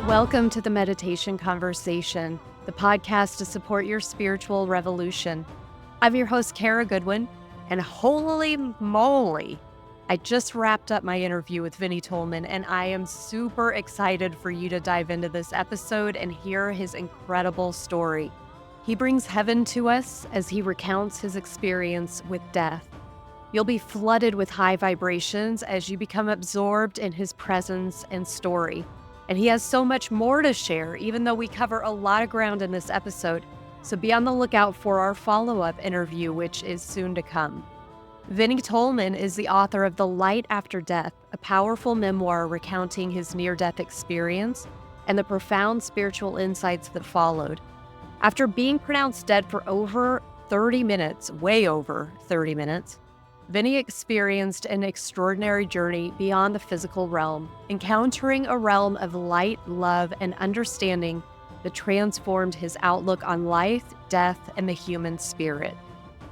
Welcome to the Meditation Conversation, the podcast to support your spiritual revolution. I'm your host, Kara Goodwin, and holy moly, I just wrapped up my interview with Vinney Tolman, and I am super excited for you to dive into this episode and hear his incredible story. He brings heaven to us as he recounts his experience with death. You'll be flooded with high vibrations as you become absorbed in his presence and story. And he has so much more to share, even though we cover a lot of ground in this episode. So be on the lookout for our follow-up interview, which is soon to come. Vinney Tolman is the author of The Light After Death, a powerful memoir recounting his near-death experience and the profound spiritual insights that followed. After being pronounced dead for over 30 minutes, way over 30 minutes, Vinny experienced an extraordinary journey beyond the physical realm, encountering a realm of light, love, and understanding that transformed his outlook on life, death, and the human spirit.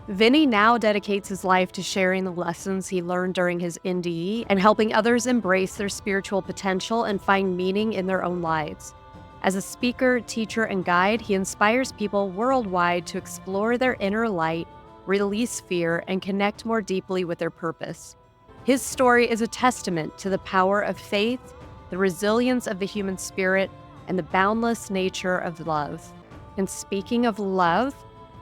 Vinny now dedicates his life to sharing the lessons he learned during his NDE and helping others embrace their spiritual potential and find meaning in their own lives. As a speaker, teacher, and guide, he inspires people worldwide to explore their inner light, release fear, and connect more deeply with their purpose. His story is a testament to the power of faith, the resilience of the human spirit, and the boundless nature of love. And speaking of love,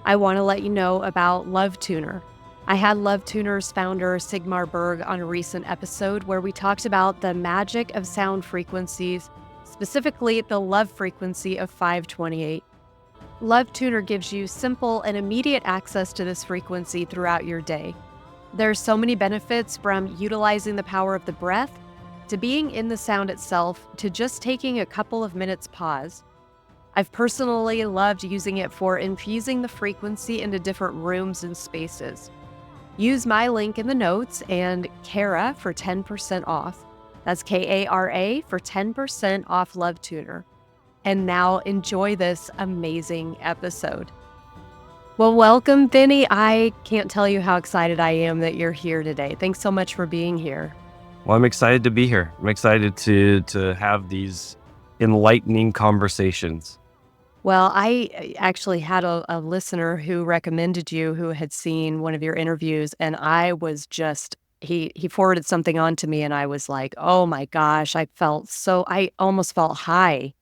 I want to let you know about Love Tuner. I had Love Tuner's founder, Sigmar Berg, on a recent episode where we talked about the magic of sound frequencies, specifically the love frequency of 528. Love Tuner gives you simple and immediate access to this frequency throughout your day. There are so many benefits, from utilizing the power of the breath, to being in the sound itself, to just taking a couple of minutes pause. I've personally loved using it for infusing the frequency into different rooms and spaces. Use my link in the notes and Kara for 10% off. That's Kara for 10% off Love Tuner. And now enjoy this amazing episode. Well, welcome, Vinny. I can't tell you how excited I am that you're here today. Thanks so much for being here. Well, I'm excited to be here. I'm excited to have these enlightening conversations. Well, I actually had a listener who recommended you, who had seen one of your interviews, and I was just, he forwarded something on to me, and I was like, oh my gosh, I almost felt high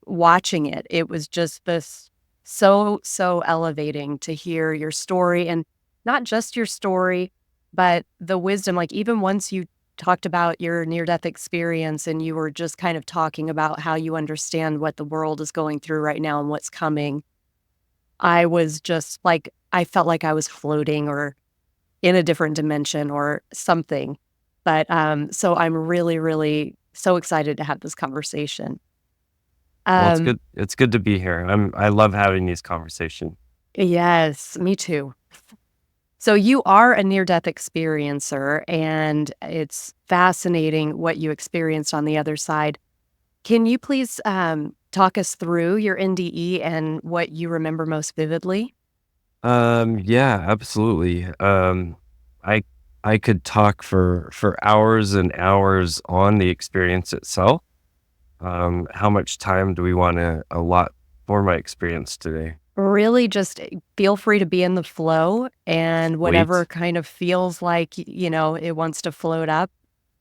watching it. It was just this so elevating to hear your story, and not just your story, but the wisdom. Like, even once you talked about your near-death experience and you were just kind of talking about how you understand what the world is going through right now and what's coming, I was just like, I felt like I was floating or in a different dimension or something. But so I'm really so excited to have this conversation. Well, it's good. It's good to be here. I love having these conversations. Yes, me too. So you are a near-death experiencer, and it's fascinating what you experienced on the other side. Can you please talk us through your NDE and what you remember most vividly? Yeah, absolutely. I could talk for hours and hours on the experience itself. How much time do we want to allot for my experience today? Really, just feel free to be in the flow, and whatever kind of feels like, it wants to float up.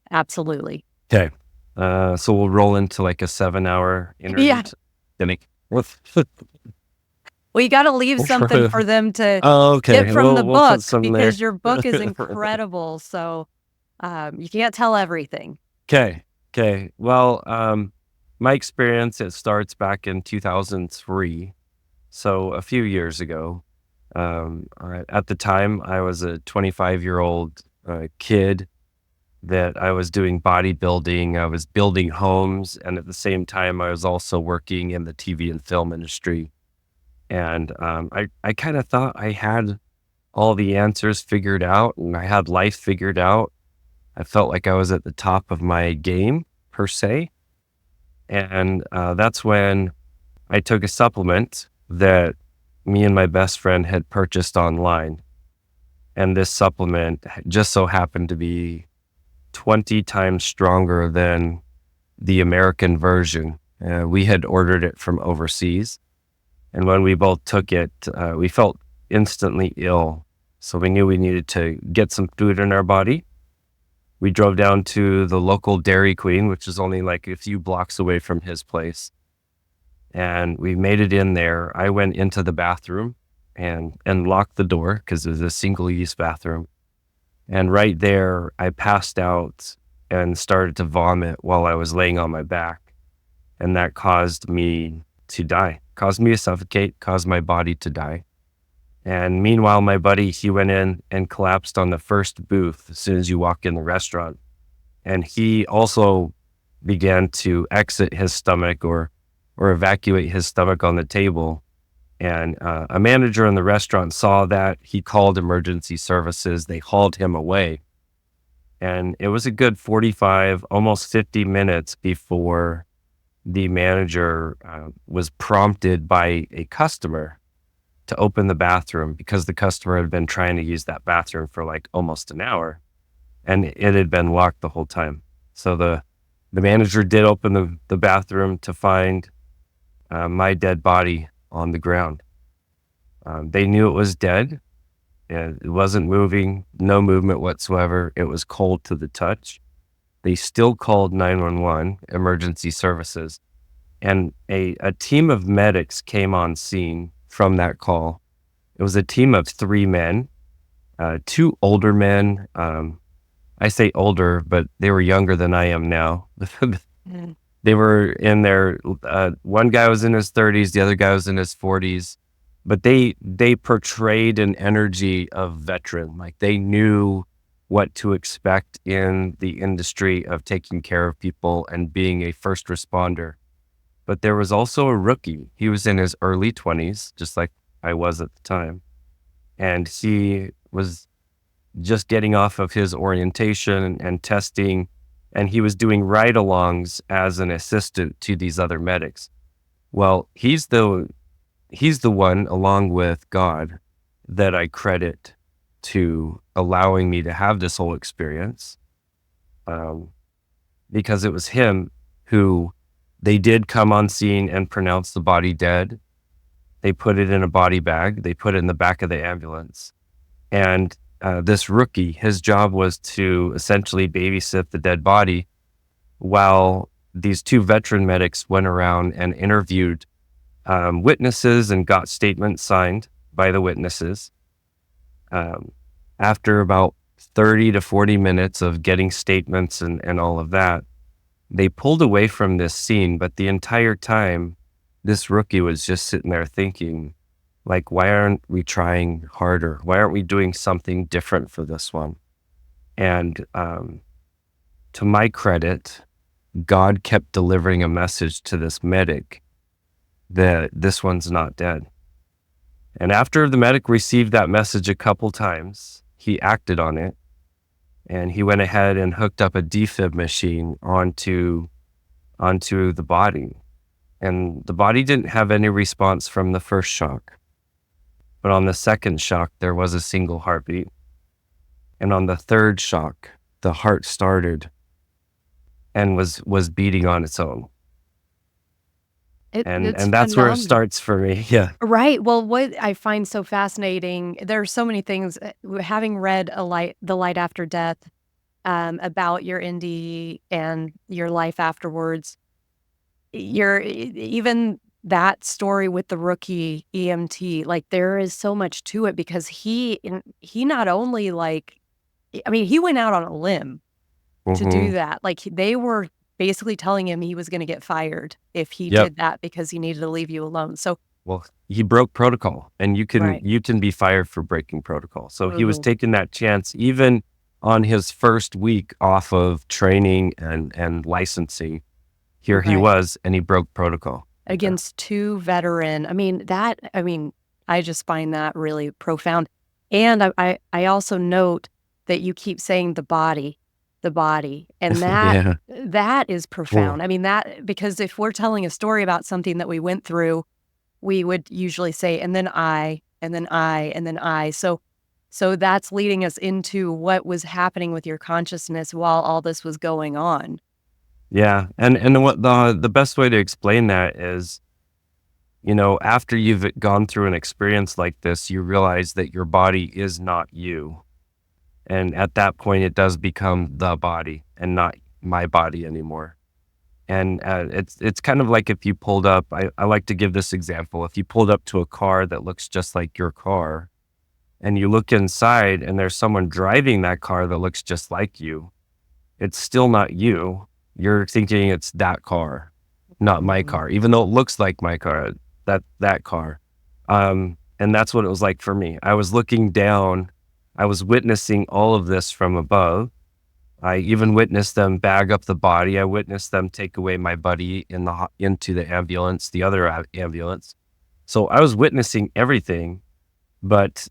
Absolutely. Okay. So we'll roll into like a 7-hour interview. Yeah. Well, you got to leave something for them to get from the book, because your book is incredible. So you can't tell everything. Okay. Well, my experience, it starts back in 2003. So a few years ago. At the time, I was a 25-year-old kid that I was doing bodybuilding. I was building homes. And at the same time, I was also working in the TV and film industry. And I kind of thought I had all the answers figured out, and I had life figured out. I felt like I was at the top of my game, per se. And that's when I took a supplement that me and my best friend had purchased online. And this supplement just so happened to be 20 times stronger than the American version. We had ordered it from overseas. And when we both took it, we felt instantly ill. So we knew we needed to get some food in our body. We drove down to the local Dairy Queen, which is only like a few blocks away from his place. And we made it in there. I went into the bathroom and locked the door because it was a single-use bathroom. And right there, I passed out and started to vomit while I was laying on my back. And that caused me to die, caused me to suffocate, caused my body to die. And meanwhile, my buddy, he went in and collapsed on the first booth as soon as you walk in the restaurant. And he also began to exit his stomach or evacuate his stomach on the table. And a manager in the restaurant saw that. He called emergency services. They hauled him away. And it was a good 45, almost 50 minutes before the manager was prompted by a customer to open the bathroom, because the customer had been trying to use that bathroom for like almost an hour and it had been locked the whole time. So the manager did open the bathroom to find my dead body on the ground. They knew it was dead. And it wasn't moving, no movement whatsoever. It was cold to the touch. They still called 911, emergency services, and a team of medics came on scene from that call. It was a team of 3 men, 2 older men. I say older, but they were younger than I am now. They were in their, one guy was in his 30s, the other guy was in his 40s, but they portrayed an energy of veteran. Like they knew what to expect in the industry of taking care of people and being a first responder. But there was also a rookie. He was in his early 20s, just like I was at the time. And he was just getting off of his orientation and testing, and he was doing ride-alongs as an assistant to these other medics. Well, he's the one, along with God, that I credit to allowing me to have this whole experience, because it was him who, they did come on scene and pronounce the body dead. They put it in a body bag. They put it in the back of the ambulance. And this rookie, his job was to essentially babysit the dead body while these 2 veteran medics went around and interviewed witnesses and got statements signed by the witnesses. After about 30 to 40 minutes of getting statements and all of that, they pulled away from this scene. But the entire time, this rookie was just sitting there thinking, like, why aren't we trying harder? Why aren't we doing something different for this one? And to my credit, God kept delivering a message to this medic that this one's not dead. And after the medic received that message a couple times, he acted on it. And he went ahead and hooked up a defib machine onto the body. And the body didn't have any response from the first shock. But on the second shock, there was a single heartbeat. And on the third shock, the heart started and was beating on its own. And that's where it starts for me. Yeah. Right. Well, what I find so fascinating, there are so many things, having read The Light After Death, about your indie and your life afterwards. Even that story with the rookie EMT, like there is so much to it, because he not only he went out on a limb to do that. Like they were basically telling him he was going to get fired if he Yep. did that, because he needed to leave you alone. So Well, he broke protocol, and you Right. can be fired for breaking protocol. So he was Mhm. taking that chance even on his first week off of training and licensing. Here he Right. was, and he broke protocol. Against 2 veteran. I just find that really profound. And I also note that you keep saying the body, and Yeah. that is profound. Well, I mean, that, because if we're telling a story about something that we went through, we would usually say, and then I, and then I, and then I. So that's leading us into what was happening with your consciousness while all this was going on. Yeah. And what the best way to explain that is, after you've gone through an experience like this, you realize that your body is not you. And at that point, it does become the body and not my body anymore. And it's kind of like if you pulled up, I like to give this example. If you pulled up to a car that looks just like your car, and you look inside and there's someone driving that car that looks just like you, it's still not you. You're thinking it's that car, not my Mhm. car, even though it looks like my car, that car. And that's what it was like for me. I was looking down, I was witnessing all of this from above. I even witnessed them bag up the body. I witnessed them take away my buddy into the ambulance, the other ambulance. So I was witnessing everything, but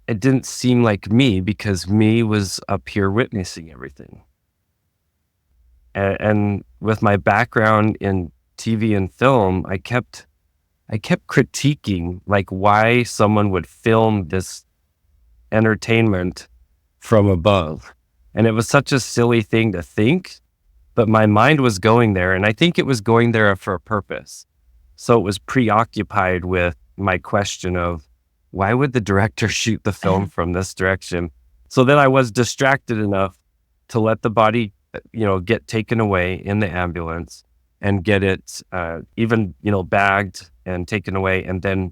it didn't seem like me because me was up here witnessing everything. And with my background in TV and film, I kept critiquing like why someone would film this entertainment from above. And it was such a silly thing to think, but my mind was going there, and I think it was going there for a purpose. So it was preoccupied with my question of why would the director shoot the film from this direction? So then I was distracted enough to let the body, get taken away in the ambulance and get it even, bagged and taken away and then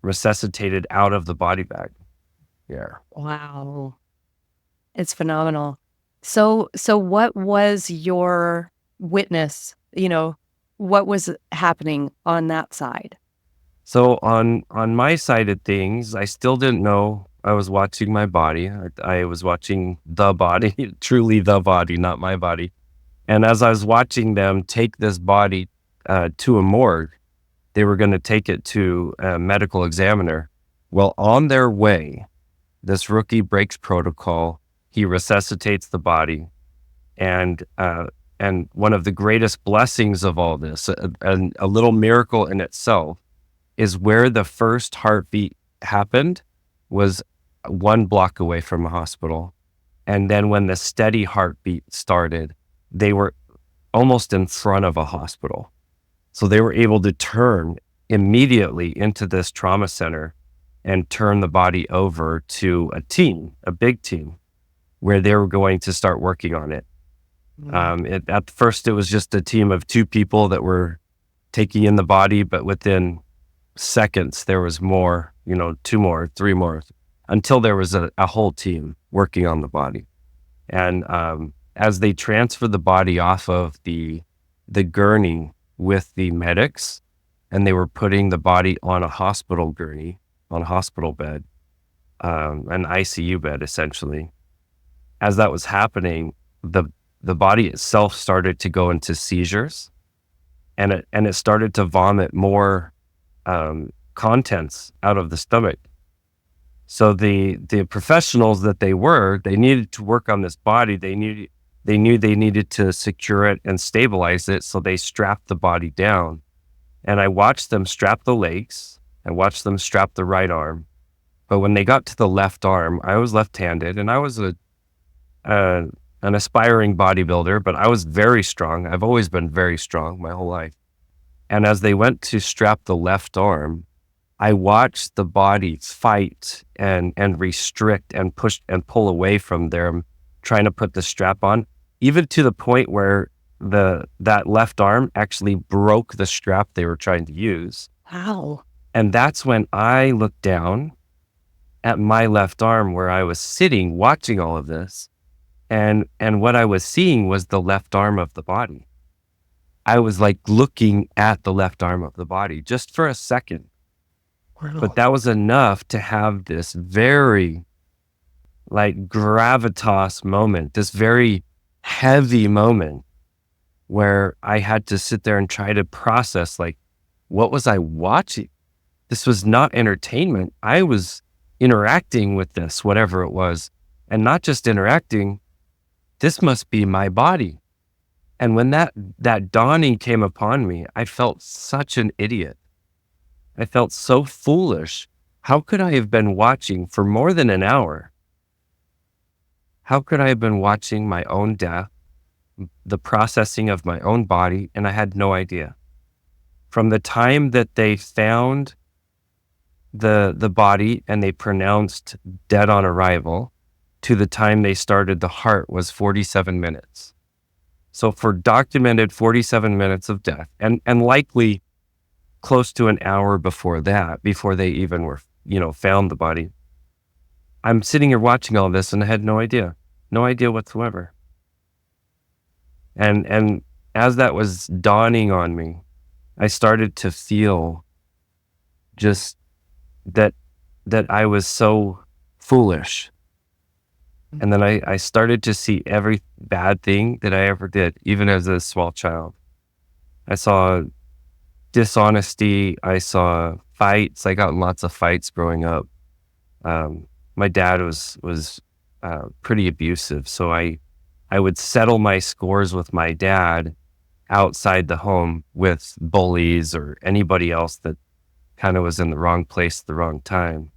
resuscitated out of the body bag. Yeah. Wow. It's phenomenal. So what was your witness? What was happening on that side? So on my side of things, I still didn't know I was watching my body. I was watching the body, truly the body, not my body. And as I was watching them take this body to a morgue, they were going to take it to a medical examiner. Well, on their way, this rookie breaks protocol. He resuscitates the body, and one of the greatest blessings of all this, a little miracle in itself, is where the first heartbeat happened was 1 block away from a hospital. And then when the steady heartbeat started, they were almost in front of a hospital. So they were able to turn immediately into this trauma center and turn the body over to a team, a big team, where they were going to start working on it. At first, it was just a team of 2 people that were taking in the body, but within seconds, there was more, 2 more, 3 more, until there was a whole team working on the body. And as they transferred the body off of the gurney with the medics, and they were putting the body on a hospital gurney, on a hospital bed, an ICU bed, essentially. As that was happening, the body itself started to go into seizures, and it started to vomit more contents out of the stomach. So the professionals that they needed to work on this body. They knew they needed to secure it and stabilize it. So they strapped the body down, and I watched them strap the legs. I watched them strap the right arm. But when they got to the left arm, I was left-handed, and I was an aspiring bodybuilder, but I was very strong. I've always been very strong my whole life. And as they went to strap the left arm, I watched the body fight and restrict and push and pull away from them, trying to put the strap on, even to the point where that left arm actually broke the strap they were trying to use. Wow. And that's when I looked down at my left arm where I was sitting watching all of this. And what I was seeing was the left arm of the body. I was like looking at the left arm of the body just for a second. Wow. But that was enough to have this very like gravitas moment, this very heavy moment where I had to sit there and try to process, like, what was I watching? This was not entertainment. I was interacting with this, whatever it was, and not just interacting. This must be my body. And when that dawning came upon me, I felt such an idiot. I felt so foolish. How could I have been watching for more than an hour? How could I have been watching my own death the processing of my own body, and I had no idea. From the time that they found the body and they pronounced dead on arrival to the time they started the heart was 47 minutes. So for documented 47 minutes of death, and likely close to an hour before that, before they even were, found the body, I'm sitting here watching all this and I had no idea whatsoever. And as that was dawning on me, I started to feel just that I was so foolish. And then I started to see every bad thing that I ever did, even as a small child. I saw dishonesty. I saw fights. I got in lots of fights growing up. My dad was pretty abusive, so I would settle my scores with my dad outside the home with bullies or anybody else that kind of was in the wrong place at the wrong time.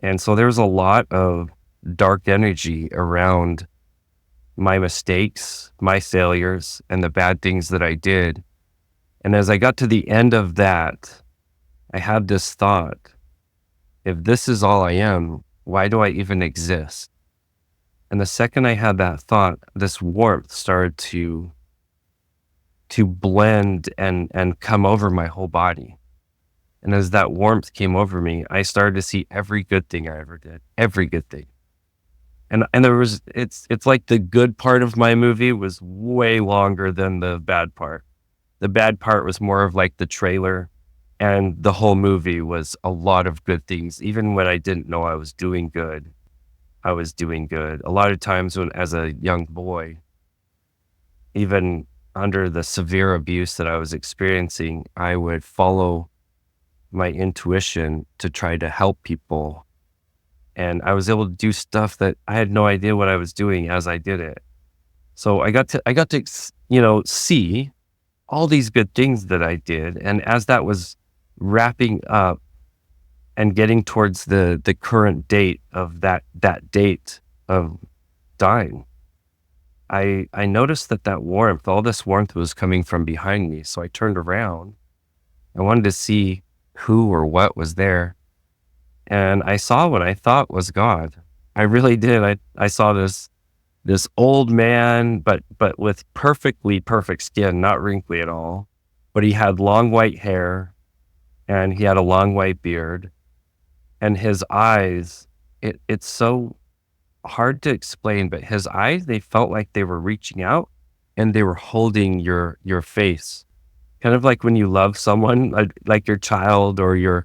And so there was a lot of dark energy around my mistakes, my failures, and the bad things that I did. And as I got to the end of that, I had this thought, if this is all I am, why do I even exist? And the second I had that thought, this warmth started to blend and come over my whole body. And as that warmth came over me, I started to see every good thing I ever did, every good thing. And there was, it's like the good part of my movie was way longer than the bad part. The bad part was more of like the trailer, and the whole movie was a lot of good things. Even when I didn't know I was doing good, I was doing good. A lot of times when, as a young boy, even under the severe abuse that I was experiencing, I would follow my intuition to try to help people. And I was able to do stuff that I had no idea what I was doing as I did it. So I got to, see all these good things that I did. And as that was wrapping up and getting towards the current date of that date of dying, I noticed that warmth, all this warmth was coming from behind me. So I turned around. I wanted to see who or what was there. And I saw what I thought was God. I really did. I saw this old man, but with perfect skin, not wrinkly at all. But he had long white hair and he had a long white beard. And his eyes, it's so hard to explain, but his eyes, they felt like they were reaching out and they were holding your face. Kind of like when you love someone, like your child or your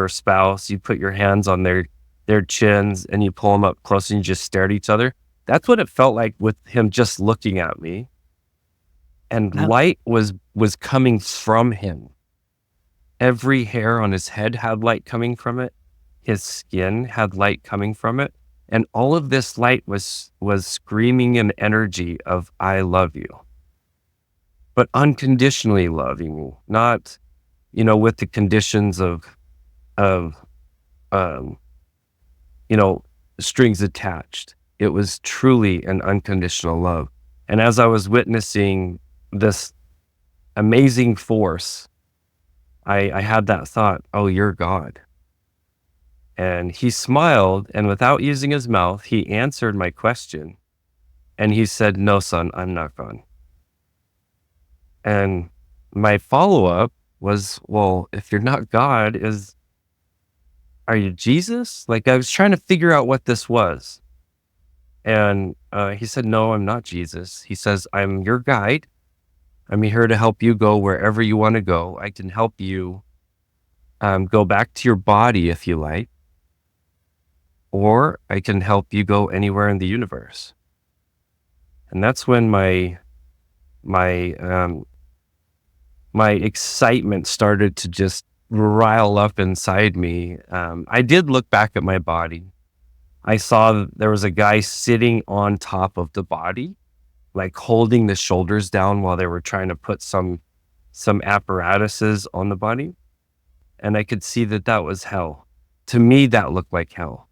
spouse, you put your hands on their chins and you pull them up close and you just stare at each other. That's what it felt like with him just looking at me. And Wow. light was coming from him. Every hair on his head had light coming from it. His skin had light coming from it. And all of this light was screaming an energy of, I love you. But unconditionally loving me, not, with the conditions of strings attached. It was truly an unconditional love. And as I was witnessing this amazing force, I had that thought, oh, you're God. And he smiled, and without using his mouth, he answered my question. And he said, no, son, I'm not God. And my follow-up was, well, if you're not God, are you Jesus? Like, I was trying to figure out what this was. And he said, no, I'm not Jesus. He says, I'm your guide. I'm here to help you go wherever you want to go. I can help you go back to your body if you like, or I can help you go anywhere in the universe. And that's when my excitement started to just rile up inside me. I did look back at my body. I saw that there was a guy sitting on top of the body, like holding the shoulders down while they were trying to put some apparatuses on the body. And I could see that was hell. To me, that looked like hell.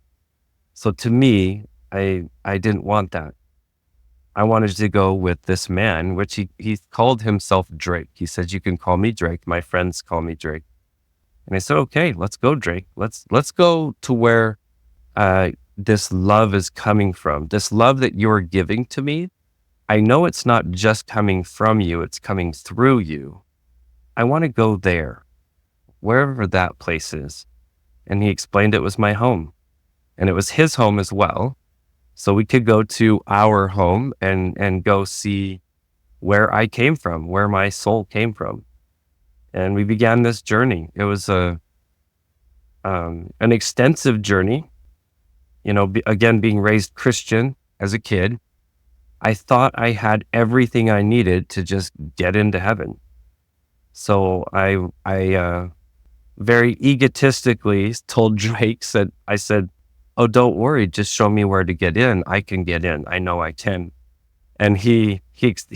So to me, I didn't want that. I wanted to go with this man, which he called himself Drake. He said, "You can call me Drake. My friends call me Drake." And I said, "Okay, let's go, Drake. Let's go to where this love is coming from. This love that you're giving to me. I know it's not just coming from you; it's coming through you. I want to go there, wherever that place is." And he explained it was my home, and it was his home as well. So we could go to our home and go see where I came from, where my soul came from. And we began this journey. It was an extensive journey. Again, being raised Christian as a kid, I thought I had everything I needed to just get into heaven. So I very egotistically told Drake, I said, "Oh, don't worry, just show me where to get in. I can get in. I know I can." And he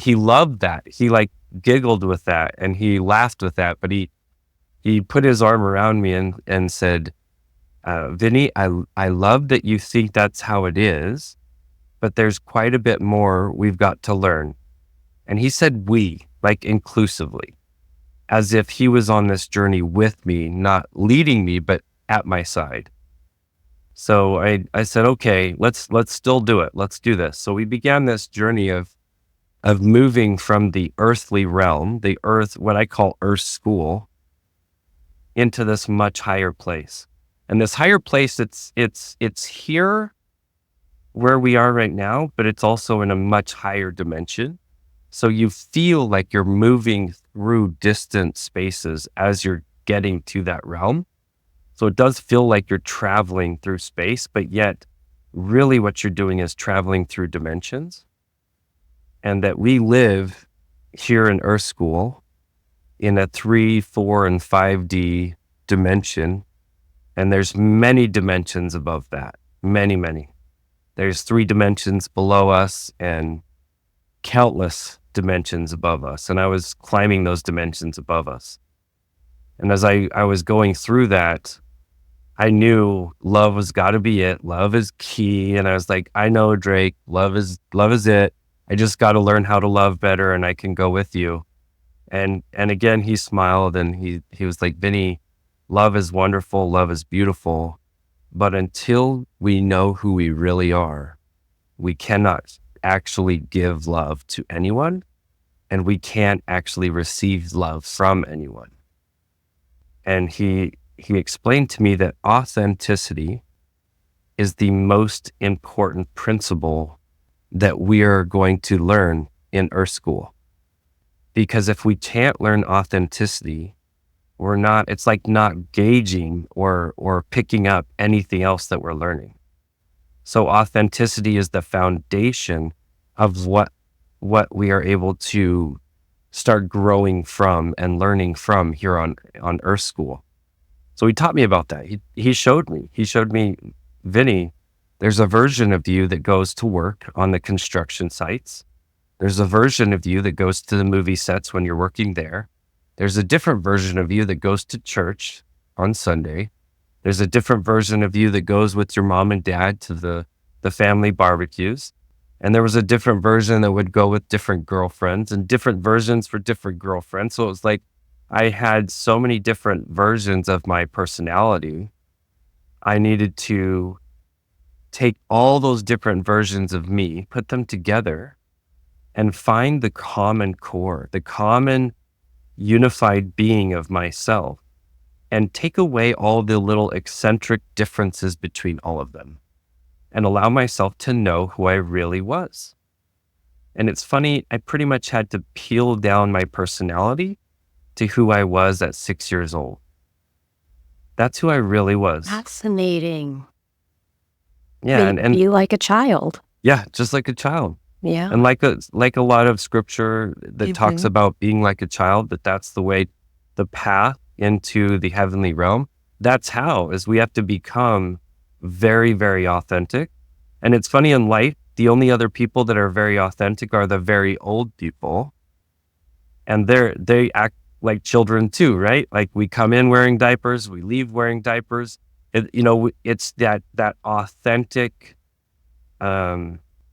loved that. He like giggled with that and he laughed with that, but he put his arm around me and said, "Vinny, I love that you think that's how it is, but there's quite a bit more we've got to learn." And he said "we," like inclusively, as if he was on this journey with me, not leading me, but at my side. So I said, "Okay, let's still do it. Let's do this." So we began this journey of moving from the earthly realm, the earth, what I call earth school, into this much higher place. And this higher place, it's here where we are right now, but it's also in a much higher dimension. So you feel like you're moving through distant spaces as you're getting to that realm. So it does feel like you're traveling through space, but yet really what you're doing is traveling through dimensions. And that we live here in Earth School in a 3, 4, and 5D dimension. And there's many dimensions above that. Many, many. There's 3 dimensions below us and countless dimensions above us. And I was climbing those dimensions above us. And as I was going through that, I knew love was got to be it. Love is key. And I was like, "I know, Drake, love is it. I just got to learn how to love better and I can go with you." And again, he smiled and he was like, "Vinny, love is wonderful. Love is beautiful. But until we know who we really are, we cannot actually give love to anyone and we can't actually receive love from anyone." And he explained to me that authenticity is the most important principle that we are going to learn in Earth School. Because if we can't learn authenticity, it's like not gauging or picking up anything else that we're learning. So authenticity is the foundation of what we are able to start growing from and learning from here on Earth School. So he taught me about that. He showed me, "Vinny, there's a version of you that goes to work on the construction sites. There's a version of you that goes to the movie sets when you're working there. There's a different version of you that goes to church on Sunday. There's a different version of you that goes with your mom and dad to the family barbecues. And there was a different version that would go with different girlfriends and different versions for different girlfriends." So it was like I had so many different versions of my personality. I needed to take all those different versions of me, put them together, and find the common core, the common unified being of myself, and take away all the little eccentric differences between all of them, and allow myself to know who I really was. And it's funny, I pretty much had to peel down my personality to who I was at 6 years old. That's who I really was. Fascinating. Yeah, and You like a child. yeah, just like a child. Yeah. And like a lot of scripture that talks about being like a child, that's the way, the path into the heavenly realm. That's how, is we have to become very, very authentic. And it's funny, in life, the only other people that are very authentic are the very old people. And they act like children too, right? Like we come in wearing diapers, we leave wearing diapers. It's that authentic,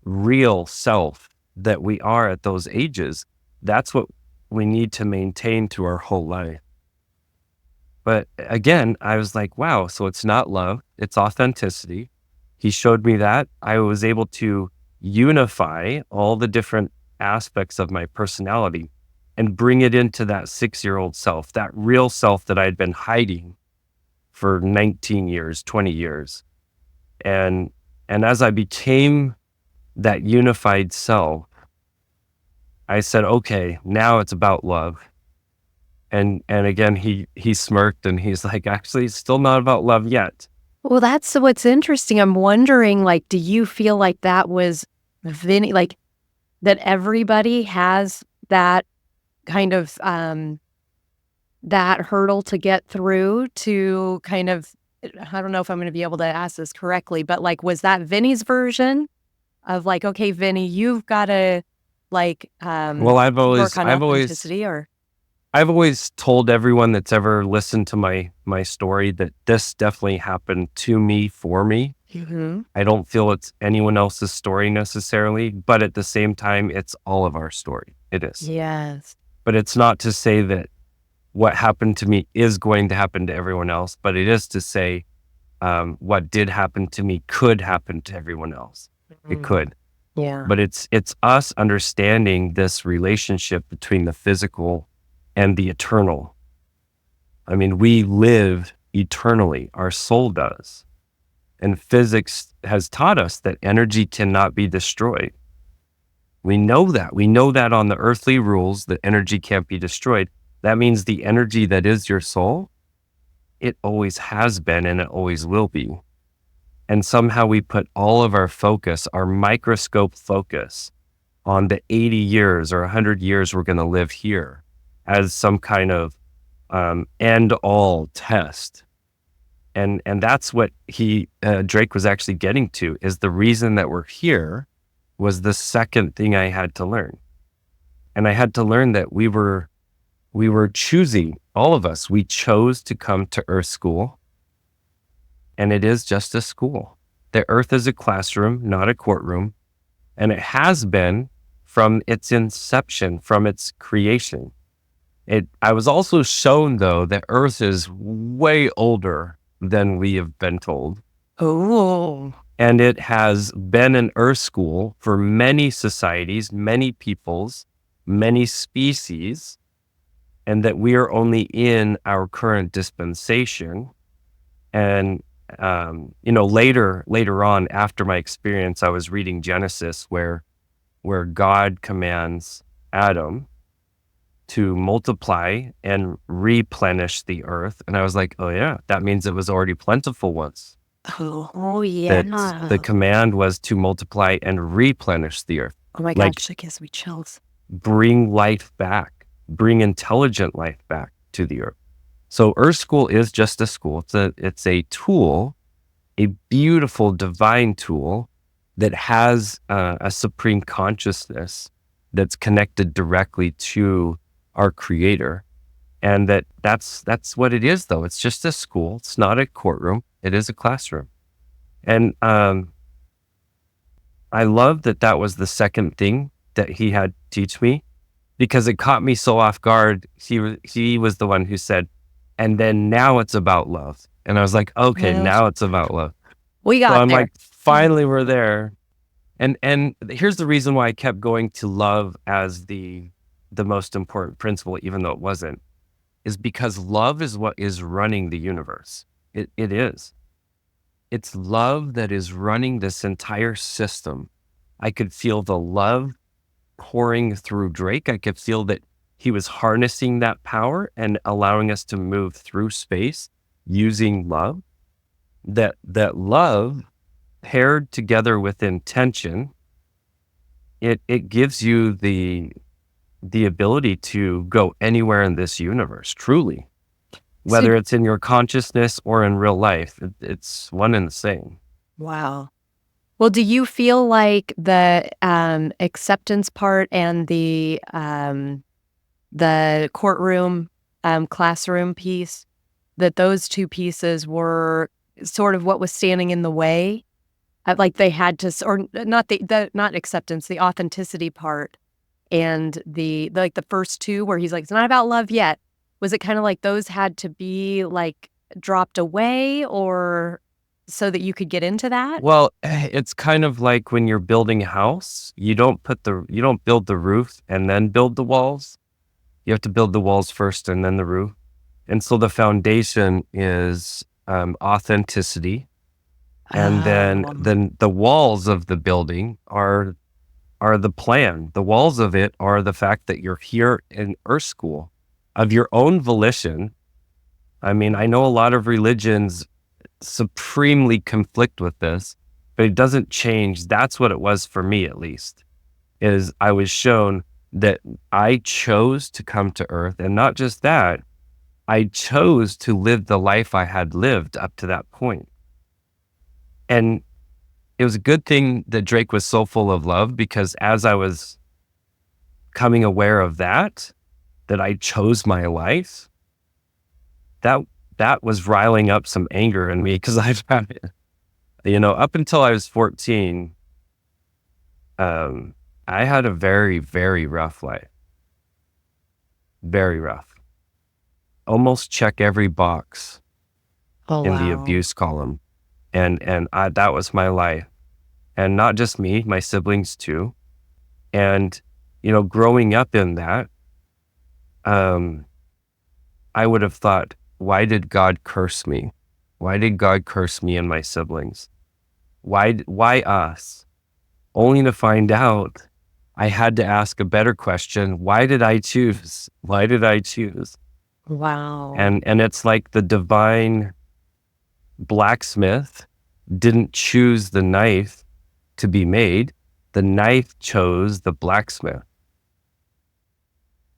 real self that we are at those ages, that's what we need to maintain through our whole life. But again, I was like, wow, so it's not love, it's authenticity. He showed me that. I was able to unify all the different aspects of my personality and bring it into that 6-year-old self, that real self that I'd been hiding for 19 years, 20 years. And as I became that unified self, I said, okay, now it's about love. And again, he smirked and he's like, actually, it's still not about love yet. Well, that's what's interesting. I'm wondering, like, do you feel like that was Vinny, like, that everybody has that kind of, that hurdle to get through to kind of, I don't know if I'm going to be able to ask this correctly, but like, was that Vinny's version of like, okay, Vinny, you've got to like, Well, work on authenticity or? I've always told everyone that's ever listened to my story that this definitely happened to me, for me. Mm-hmm. I don't feel it's anyone else's story necessarily, but at the same time, it's all of our story. It is. Yes. But it's not to say that what happened to me is going to happen to everyone else, but it is to say what did happen to me could happen to everyone else. It could. Yeah. But it's us understanding this relationship between the physical and the eternal. I mean, we live eternally. Our soul does. And physics has taught us that energy cannot be destroyed. We know that. We know that on the earthly rules that energy can't be destroyed. That means the energy that is your soul, it always has been and it always will be. And somehow we put all of our focus, our microscope focus, on the 80 years or 100 years we're going to live here as some kind of end-all test. And that's what Drake was actually getting to, is the reason that we're here was the second thing I had to learn. And I had to learn that we were choosing, all of us, we chose to come to Earth School. And it is just a school. The Earth is a classroom, not a courtroom. And it has been from its inception, from its creation. I was also shown, though, that Earth is way older than we have been told. Oh. And it has been an Earth School for many societies, many peoples, many species, and that we are only in our current dispensation. And later on, after my experience, I was reading Genesis, where God commands Adam to multiply and replenish the earth. And I was like, oh yeah, that means it was already plentiful once. Oh yeah. That the command was to multiply and replenish the earth. Oh my Like, gosh, that gives me chills. bring life back, bring intelligent life back to the earth. So Earth School is just a school. It's a tool, a beautiful divine tool that has a supreme consciousness that's connected directly to our creator. And that's what it is, though. It's just a school. It's not a courtroom. It is a classroom. And I love that was the second thing that he had teach me, because it caught me so off guard. He was the one who said, and then now it's about love. And I was like, okay, Yeah. now it's about love. We got So I'm there. like, finally we're there. And here's the reason why I kept going to love as the most important principle, even though it wasn't, is because love is what is running the universe. It is. It's love that is running this entire system. I could feel the love pouring through Drake. I could feel that he was harnessing that power and allowing us to move through space using love. That love paired together with intention, it gives you the ability to go anywhere in this universe, truly. Whether it's in your consciousness or in real life, it's one and the same. Wow. Well, do you feel like the acceptance part and the courtroom, classroom piece, that those two pieces were sort of what was standing in the way Like they had to, or not not acceptance, the authenticity part, and like the first two where he's like, it's not about love yet. Was it kind of like those had to be like dropped away, or so that you could get into that? Well, it's kind of like when you're building a house, you don't build the roof and then build the walls. You have to build the walls first and then the roof. And so the foundation is authenticity. And Oh, then the walls of the building are the plan. The walls of it are the fact that you're here in Earth School of your own volition. I mean, I know a lot of religions supremely conflict with this, but it doesn't change. That's what it was for me, at least, is I was shown that I chose to come to Earth. And not just that, I chose to live the life I had lived up to that point. And it was a good thing that Drake was so full of love, because as I was coming aware of that I chose my life, that was riling up some anger in me, because I've had it, up until I was 14, I had a very, very rough life. Very rough. Almost check every box oh in the wow. abuse column. That was my life. And not just me, my siblings too. And, growing up in that, I would have thought, why did God curse me? Why did God curse me and my siblings? Why us? Only to find out I had to ask a better question. Why did I choose? Why did I choose? Wow. And it's like the divine blacksmith didn't choose the knife to be made. The knife chose the blacksmith.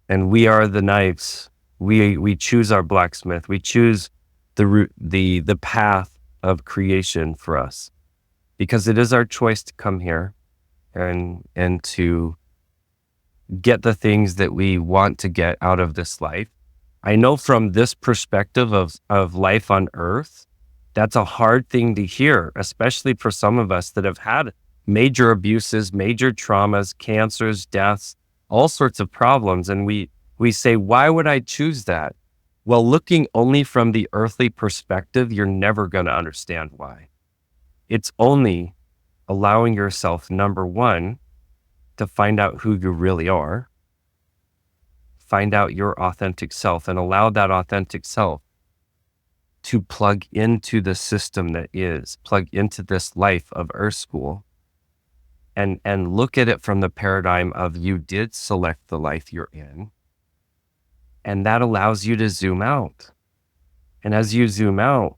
And we are the knives. We choose our blacksmith. We choose the path of creation for us, because it is our choice to come here and to get the things that we want to get out of this life. I know from this perspective of life on Earth, that's a hard thing to hear, especially for some of us that have had major abuses, major traumas, cancers, deaths, all sorts of problems. And we say, why would I choose that? Well, looking only from the earthly perspective, you're never going to understand why. It's only allowing yourself, number one, to find out who you really are, find out your authentic self, and allow that authentic self to plug into the system that is, plug into this life of Earth School, and look at it from the paradigm of you did select the life you're in. And that allows you to zoom out. And as you zoom out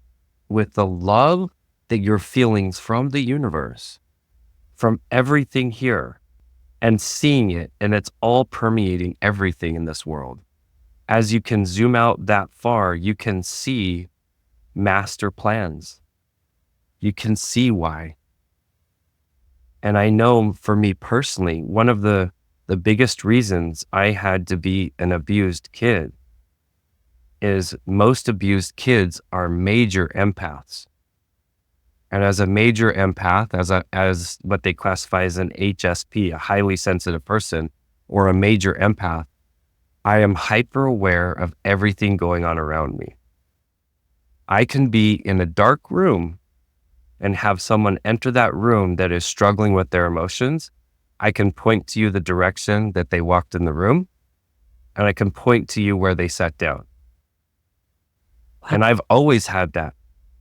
with the love that you're feeling from the universe, from everything here, and seeing it, and it's all permeating everything in this world. As you can zoom out that far, you can see master plans. You can see why. And I know for me personally, one of the biggest reasons I had to be an abused kid is most abused kids are major empaths. And as a major empath, as what they classify as an HSP, a highly sensitive person, or a major empath, I am hyper aware of everything going on around me. I can be in a dark room and have someone enter that room that is struggling with their emotions. I can point to you the direction that they walked in the room, and I can point to you where they sat down. And I've always had that,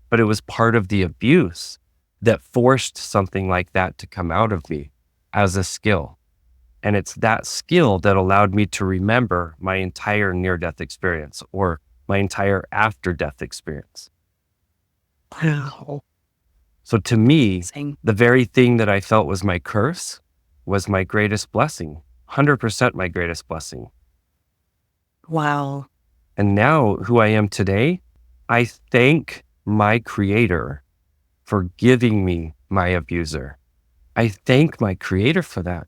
but it was part of the abuse that forced something like that to come out of me as a skill. And it's that skill that allowed me to remember my entire near-death experience, or my entire after-death experience. Wow. So to me, Same. the very thing that I felt was my curse was my greatest blessing, 100% my greatest blessing. Wow. And now who I am today, I thank my creator for giving me my abuser. I thank my creator for that,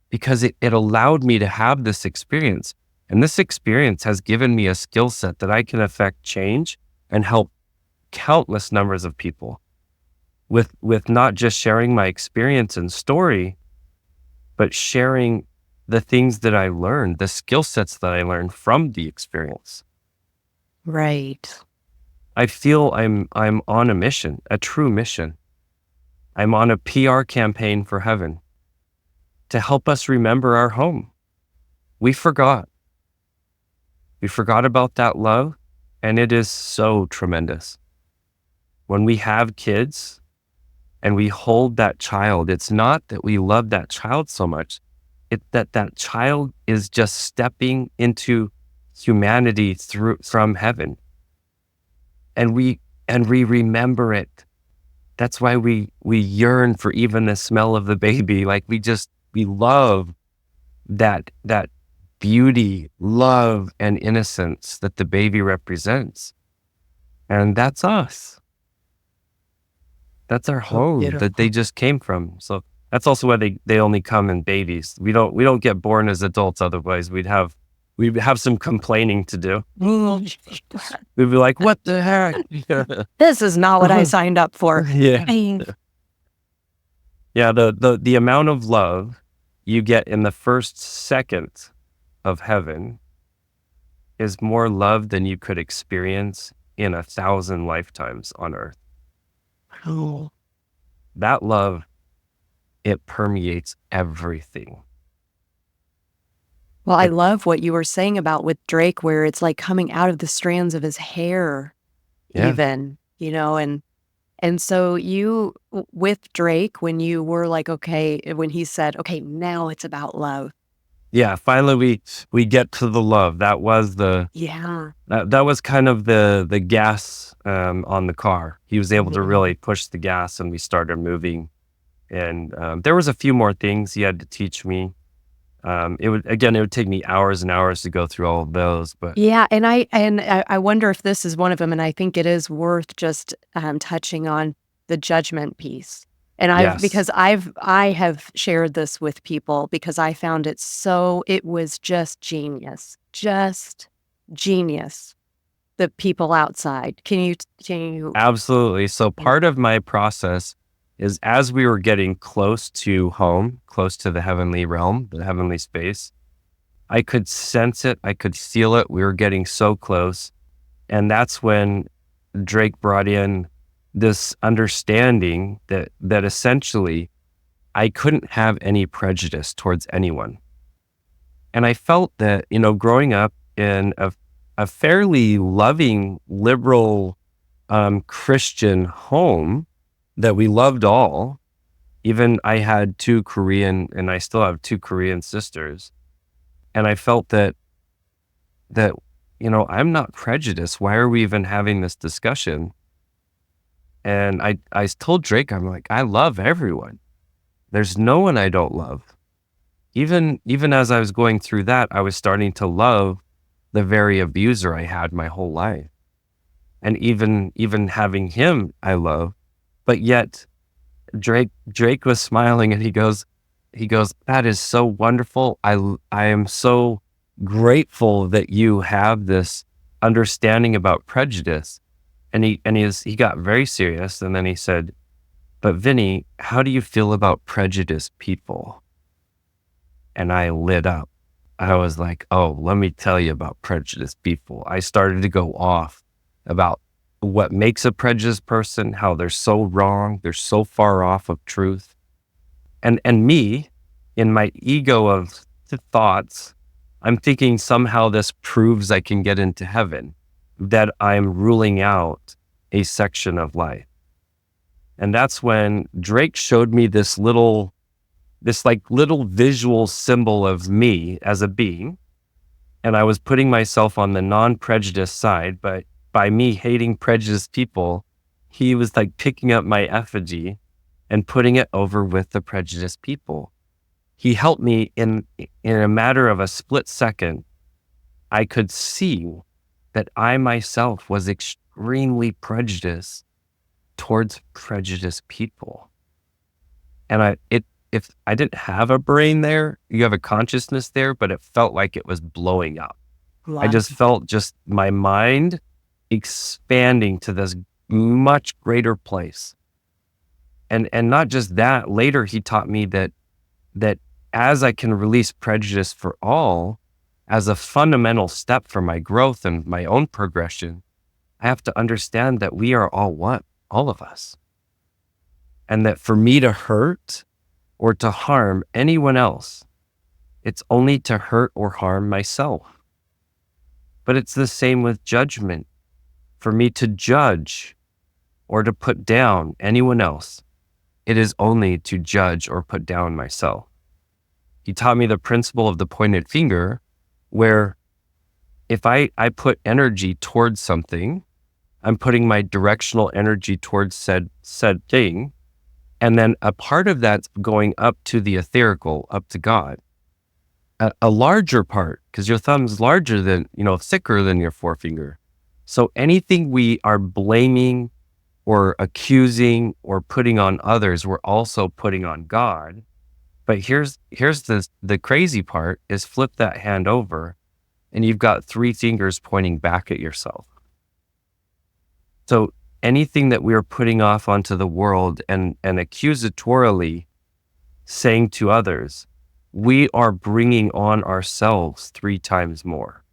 because it allowed me to have this experience. And this experience has given me a skill set that I can affect change and help countless numbers of people. with not just sharing my experience and story, but sharing the things that I learned, the skill sets that I learned from the experience. Right. I feel I'm on a mission, a true mission. I'm on a PR campaign for heaven to help us remember our home. We forgot. We forgot about that love, and it is so tremendous. When we have kids and we hold that child, it's not that we love that child so much, it's that child is just stepping into humanity from heaven. And we remember it. That's why we yearn for even the smell of the baby. Like we love that beauty, love, and innocence that the baby represents. And that's us. That's our So home that they beautiful. just came from. So that's also why they only come in babies. We don't get born as adults, otherwise we'd have some complaining to do. We'd be like, what the heck? This is not what I signed up for. Yeah. Yeah, the amount of love you get in the first second of heaven is more love than you could experience in 1,000 lifetimes on earth. Oh. That love, it permeates everything. Well, I love what you were saying about with Drake, where it's like coming out of the strands of his hair, Yeah. even, and so with Drake, when you were like, okay, when he said, okay, now it's about love. Yeah, finally we get to the love. That was Yeah. that was kind of the gas on the car. He was able to really push the gas, and we started moving. And there was a few more things he had to teach me. It would take me hours and hours to go through all of those, but Yeah, and I wonder if this is one of them, and I think it is worth just touching on the judgment piece. And yes, I have shared this with people because I found it was just genius, the people outside. Can you? absolutely. So part of my process is, as we were getting close to home, close to the heavenly realm, the heavenly space, I could sense it. I could feel it. We were getting so close. And that's when Drake brought in this understanding that essentially I couldn't have any prejudice towards anyone. And I felt that, growing up in a fairly loving, liberal, Christian home that we loved all, even I had two Korean, and I still have two Korean sisters. And I felt that, I'm not prejudiced. Why are we even having this discussion? And I told Drake, I'm like, I love everyone. There's no one I don't love. Even as I was going through that, I was starting to love the very abuser I had my whole life. And even having him, I love. But yet Drake was smiling, and he goes, that is so wonderful. I am so grateful that you have this understanding about prejudice. And he got very serious, and then he said, but Vinny, how do you feel about prejudiced people? And I lit up. I was like, oh, let me tell you about prejudiced people. I started to go off about what makes a prejudiced person, how they're so wrong, they're so far off of truth. And me, in my ego of the thoughts, I'm thinking somehow this proves I can get into heaven, that I'm ruling out a section of life. And that's when Drake showed me this little visual symbol of me as a being. And I was putting myself on the non-prejudiced side, but by me hating prejudiced people, he was like picking up my effigy and putting it over with the prejudiced people. He helped me in a matter of a split second. I could see that I myself was extremely prejudiced towards prejudiced people. And if I didn't have a brain there, you have a consciousness there, but it felt like it was blowing up. I just felt my mind expanding to this much greater place. And not just that, later he taught me that as I can release prejudice for all as a fundamental step for my growth and my own progression, I have to understand that we are all one, all of us. And that for me to hurt or to harm anyone else, it's only to hurt or harm myself. But it's the same with judgment. For me to judge or to put down anyone else, it is only to judge or put down myself. He taught me the principle of the pointed finger, where if I put energy towards something, I'm putting my directional energy towards said thing, and then a part of that's going up to the ethereal, up to God. A larger part, because your thumb's larger than, thicker than your forefinger. So anything we are blaming or accusing or putting on others, we're also putting on God. But here's the crazy part is flip that hand over and you've got 3 fingers pointing back at yourself. So anything that we are putting off onto the world and accusatorily saying to others, we are bringing on ourselves 3 times more.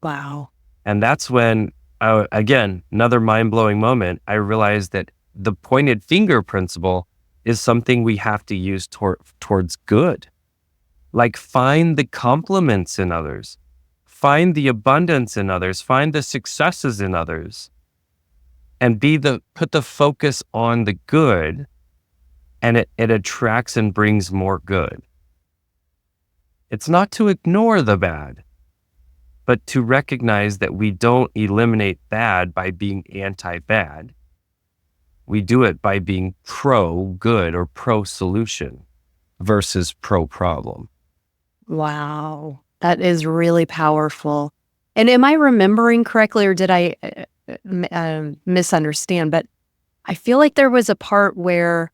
Wow. And that's when, again, another mind-blowing moment, I realized that the pointed finger principle is something we have to use towards good. Like find the compliments in others, find the abundance in others, find the successes in others, and put the focus on the good, and it attracts and brings more good. It's not to ignore the bad, but to recognize that we don't eliminate bad by being anti-bad. We do it by being pro-good or pro-solution versus pro-problem. Wow. That is really powerful. And am I remembering correctly, or did I misunderstand? But I feel like there was a part where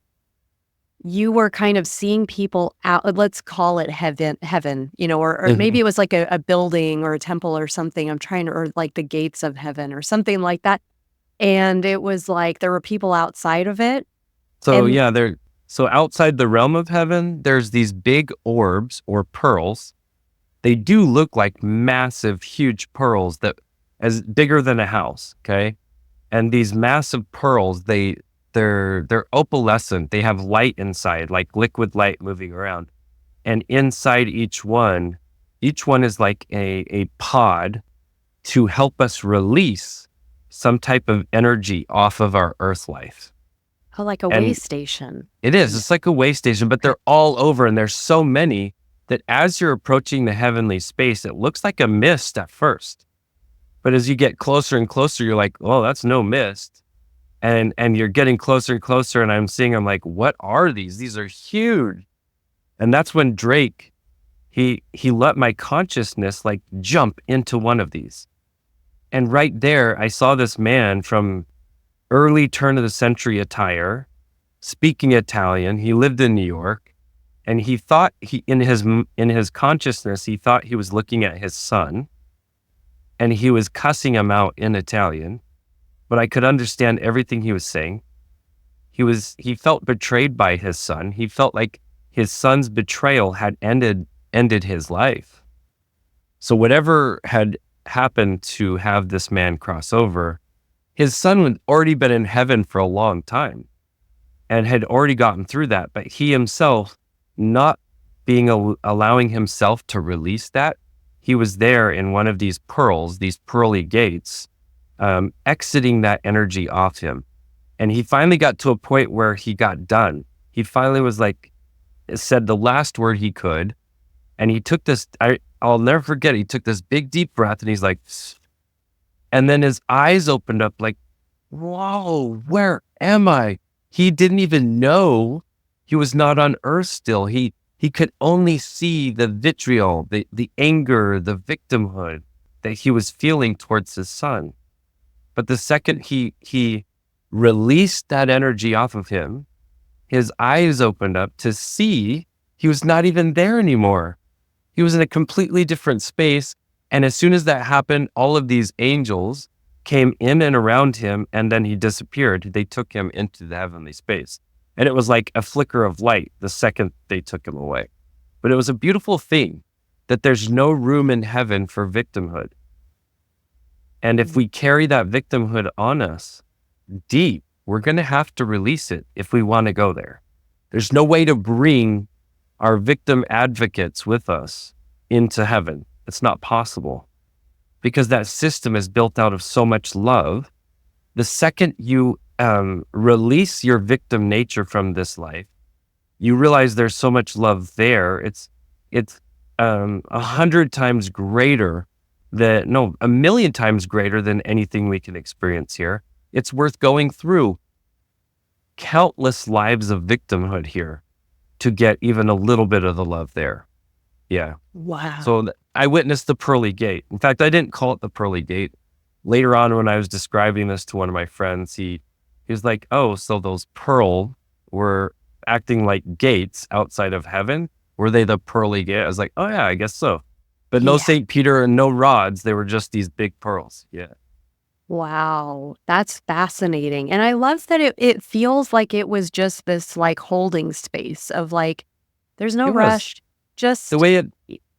you were kind of seeing people out, let's call it heaven, or maybe it was like a building or a temple or something. or like the gates of heaven or something like that. And it was like there were people outside of it. So And so outside the realm of heaven, there's these big orbs or pearls. They do look like massive, huge pearls that as bigger than a house. Okay. And these massive pearls, they're opalescent. They have light inside, like liquid light moving around. And inside each one is like a pod to help us release some type of energy off of our earth life. like a way station. It is. It's like a way station, but they're all over, and there's so many that as you're approaching the heavenly space, it looks like a mist at first. But as you get closer and closer, you're like, oh, that's no mist. And you're getting closer and closer, and I'm like, what are these? These are huge. And that's when Drake, he let my consciousness like jump into one of these. And right there, I saw this man from early turn of the century attire, speaking Italian. He lived in New York, and he thought in his consciousness, he thought he was looking at his son, and he was cussing him out in Italian, but I could understand everything he was saying. He felt betrayed by his son. He felt like his son's betrayal had ended his life. So whatever had happened to have this man cross over, his son had already been in heaven for a long time and had already gotten through that. But he himself, not allowing himself to release that, he was there in one of these pearls, these pearly gates, exiting that energy off him. And he finally got to a point where he got done. He finally was like, said the last word he could. And he took this, I'll never forget, he took this big deep breath and he's like, and then his eyes opened up like, whoa, where am I? He didn't even know he was not on earth still. He could only see the vitriol, the anger, the victimhood that he was feeling towards his son. But the second he released that energy off of him, his eyes opened up to see he was not even there anymore. He was in a completely different space. And as soon as that happened, all of these angels came in and around him, and then he disappeared. They took him into the heavenly space. And it was like a flicker of light the second they took him away. But it was a beautiful thing that there's no room in heaven for victimhood. And if we carry that victimhood on us deep, we're going to have to release it if we want to go there. There's no way to bring our victim advocates with us into heaven. It's not possible because that system is built out of so much love. The second you release your victim nature from this life, you realize there's so much love there. It's 100 times greater a million times greater than anything we can experience here. It's worth going through countless lives of victimhood here to get even a little bit of the love there. Yeah. Wow. So I witnessed the pearly gate. In fact, I didn't call it the pearly gate. Later on, when I was describing this to one of my friends, he was like, "Oh, so those pearl were acting like gates outside of heaven? Were they the pearly gate?" I was like, "Oh yeah, I guess so." But no Yeah. St. Peter and no rods. They were just these big pearls. Yeah. Wow, that's fascinating. And I love that it feels like it was just this like holding space of like, there's no It was. rush, The just way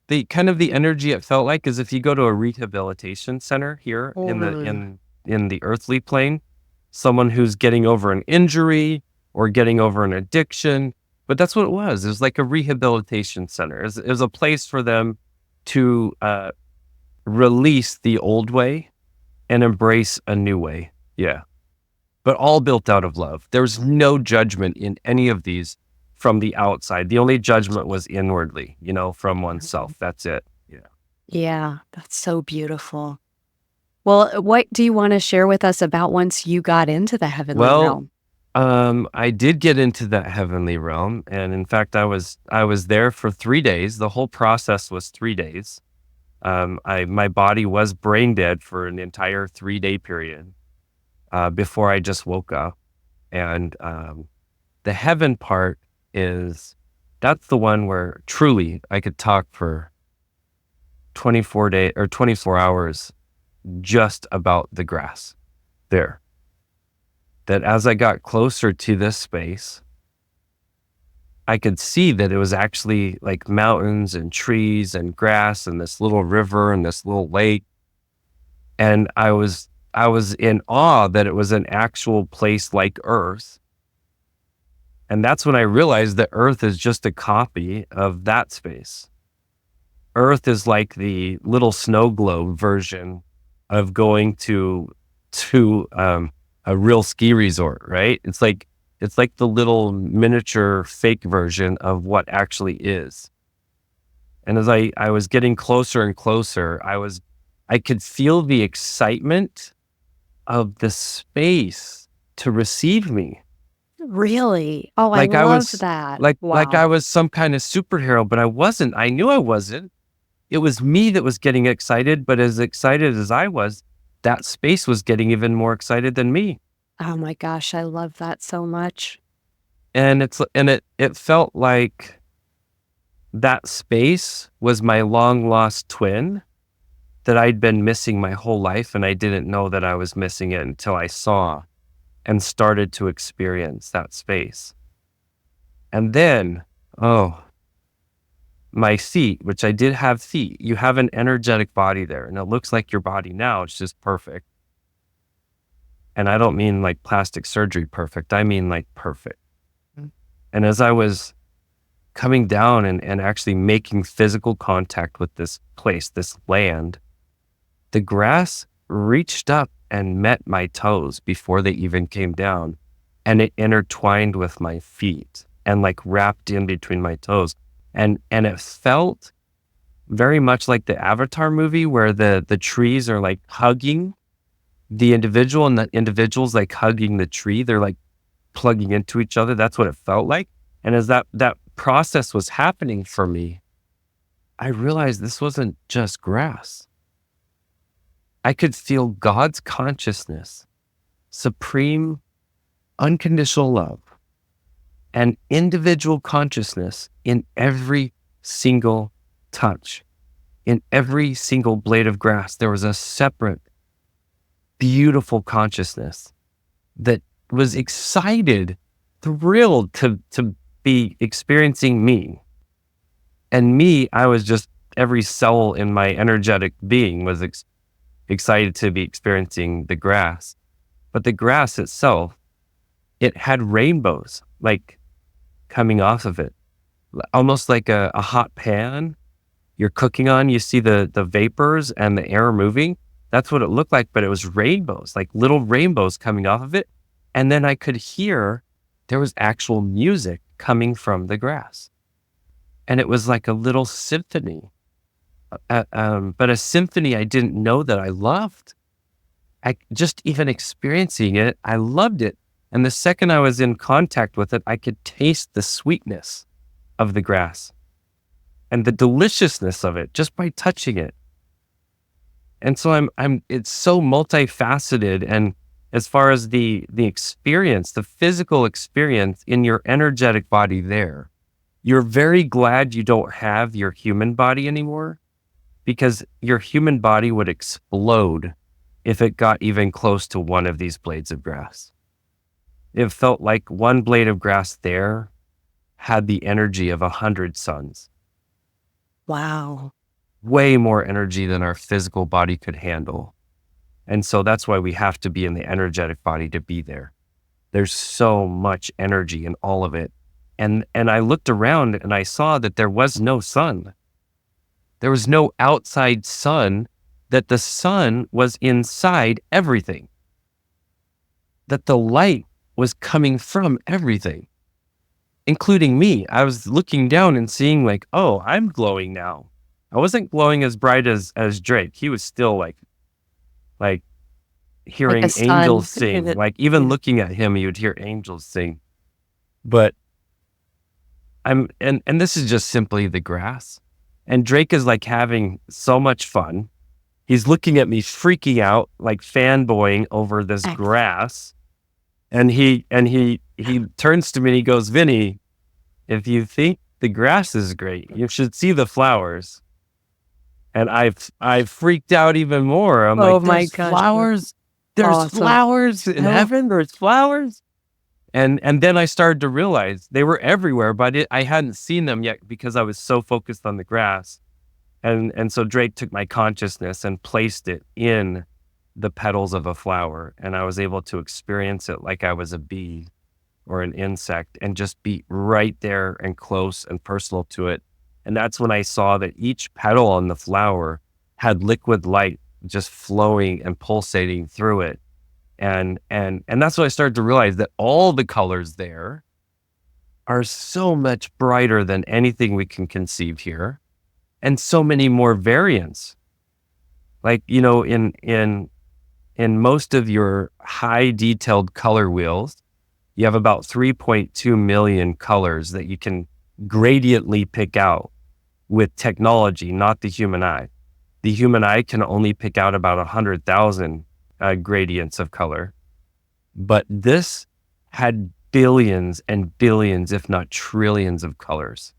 the energy it felt like is if you go to a rehabilitation center here mm, in the earthly plane, someone who's getting over an injury or getting over an addiction, but that's what it was. It was like a rehabilitation center. It was a place for them to release the old way and embrace a new way. Yeah. But all built out of love. There was no judgment in any of these from the outside. The only judgment was inwardly, from oneself. That's it. Yeah. yeah, that's so beautiful. Well, what do you want to share with us about once you got into the heavenly Well, realm? I did get into that heavenly realm, and in fact, I was there for 3 days. The whole process was 3 days. My body was brain dead for an entire 3-day period before I just woke up. And the heaven part that's the one where truly I could talk for 24 hours just about the grass there. That as I got closer to this space, I could see that it was actually like mountains and trees and grass and this little river and this little lake. And I was in awe that it was an actual place like Earth. And that's when I realized that Earth is just a copy of that space. Earth is like the little snow globe version of going to a real ski resort, right? It's like the little miniature fake version of what actually is. And as I was getting closer and closer, I could feel the excitement of the space to receive me. Really? Oh, I Like I love was that. like Wow. I was some kind of superhero, but I wasn't. I knew I wasn't. It was me that was getting excited, but as excited as I was, that space was getting even more excited than me. Oh my gosh, I love that so much. And it felt like that space was my long lost twin that I'd been missing my whole life, and I didn't know that I was missing it until I saw and started to experience that space. And then, oh, my feet, which I did have feet, you have an energetic body there, and it looks like your body now. It's just perfect. And I don't mean like plastic surgery perfect. I mean like perfect. Mm. And as I was coming down and actually making physical contact with this place, this land, the grass reached up and met my toes before they even came down. And it intertwined with my feet and like wrapped in between my toes. And it felt very much like the Avatar movie where the trees are like hugging the individual and the individual's like hugging the tree. They're like plugging into each other. That's what it felt like. And as that process was happening for me, I realized this wasn't just grass. I could feel God's consciousness, supreme, unconditional love, and individual consciousness in every single touch. In every single blade of grass, there was a separate beautiful consciousness that was excited, thrilled to be experiencing me. And me, I was just, every cell in my energetic being was excited to be experiencing the grass. But the grass itself, it had rainbows like coming off of it, almost like a hot pan you're cooking on. You see the vapors and the air moving. That's what it looked like, but it was rainbows, like little rainbows coming off of it. And then I could hear there was actual music coming from the grass. And it was like a little symphony, but a symphony I didn't know that I loved. I just even experiencing it, I loved it. And the second I was in contact with it, I could taste the sweetness of the grass and the deliciousness of it just by touching it. And so it's so multifaceted. And as far as the experience, the physical experience in your energetic body there, you're very glad you don't have your human body anymore, because your human body would explode if it got even close to one of these blades of grass. It felt like one blade of grass there had the energy of 100 suns. Wow. Way more energy than our physical body could handle. And so that's why we have to be in the energetic body to be there. There's so much energy in all of it. And I looked around and I saw that there was no sun. There was no outside sun, that the sun was inside everything. That the light was coming from everything, including me. I was looking down and seeing like, oh, I'm glowing now. I wasn't glowing as bright as Drake. He was still like hearing Like a angels sun. sing. Like even looking at him, you would hear angels sing. But and this is just simply the grass. And Drake is like having so much fun. He's looking at me freaking out, like fanboying over this grass. And he turns to me and he goes, Vinny, if you think the grass is great, you should see the flowers. And I freaked out even more. I'm Oh like, my there's gosh, flowers. There's awesome. flowers in heaven. There's flowers. And then I started to realize they were everywhere, but I hadn't seen them yet because I was so focused on the grass. And so Drake took my consciousness and placed it in the petals of a flower. And I was able to experience it like I was a bee or an insect and just be right there and close and personal to it. And that's when I saw that each petal on the flower had liquid light just flowing and pulsating through it. And that's when I started to realize that all the colors there are so much brighter than anything we can conceive here, and so many more variants. Like, you know, in most of your high detailed color wheels, you have about 3.2 million colors that you can gradiently pick out with technology, not the human eye. The human eye can only pick out about 100,000 gradients of color. But this had billions and billions, if not trillions of colors.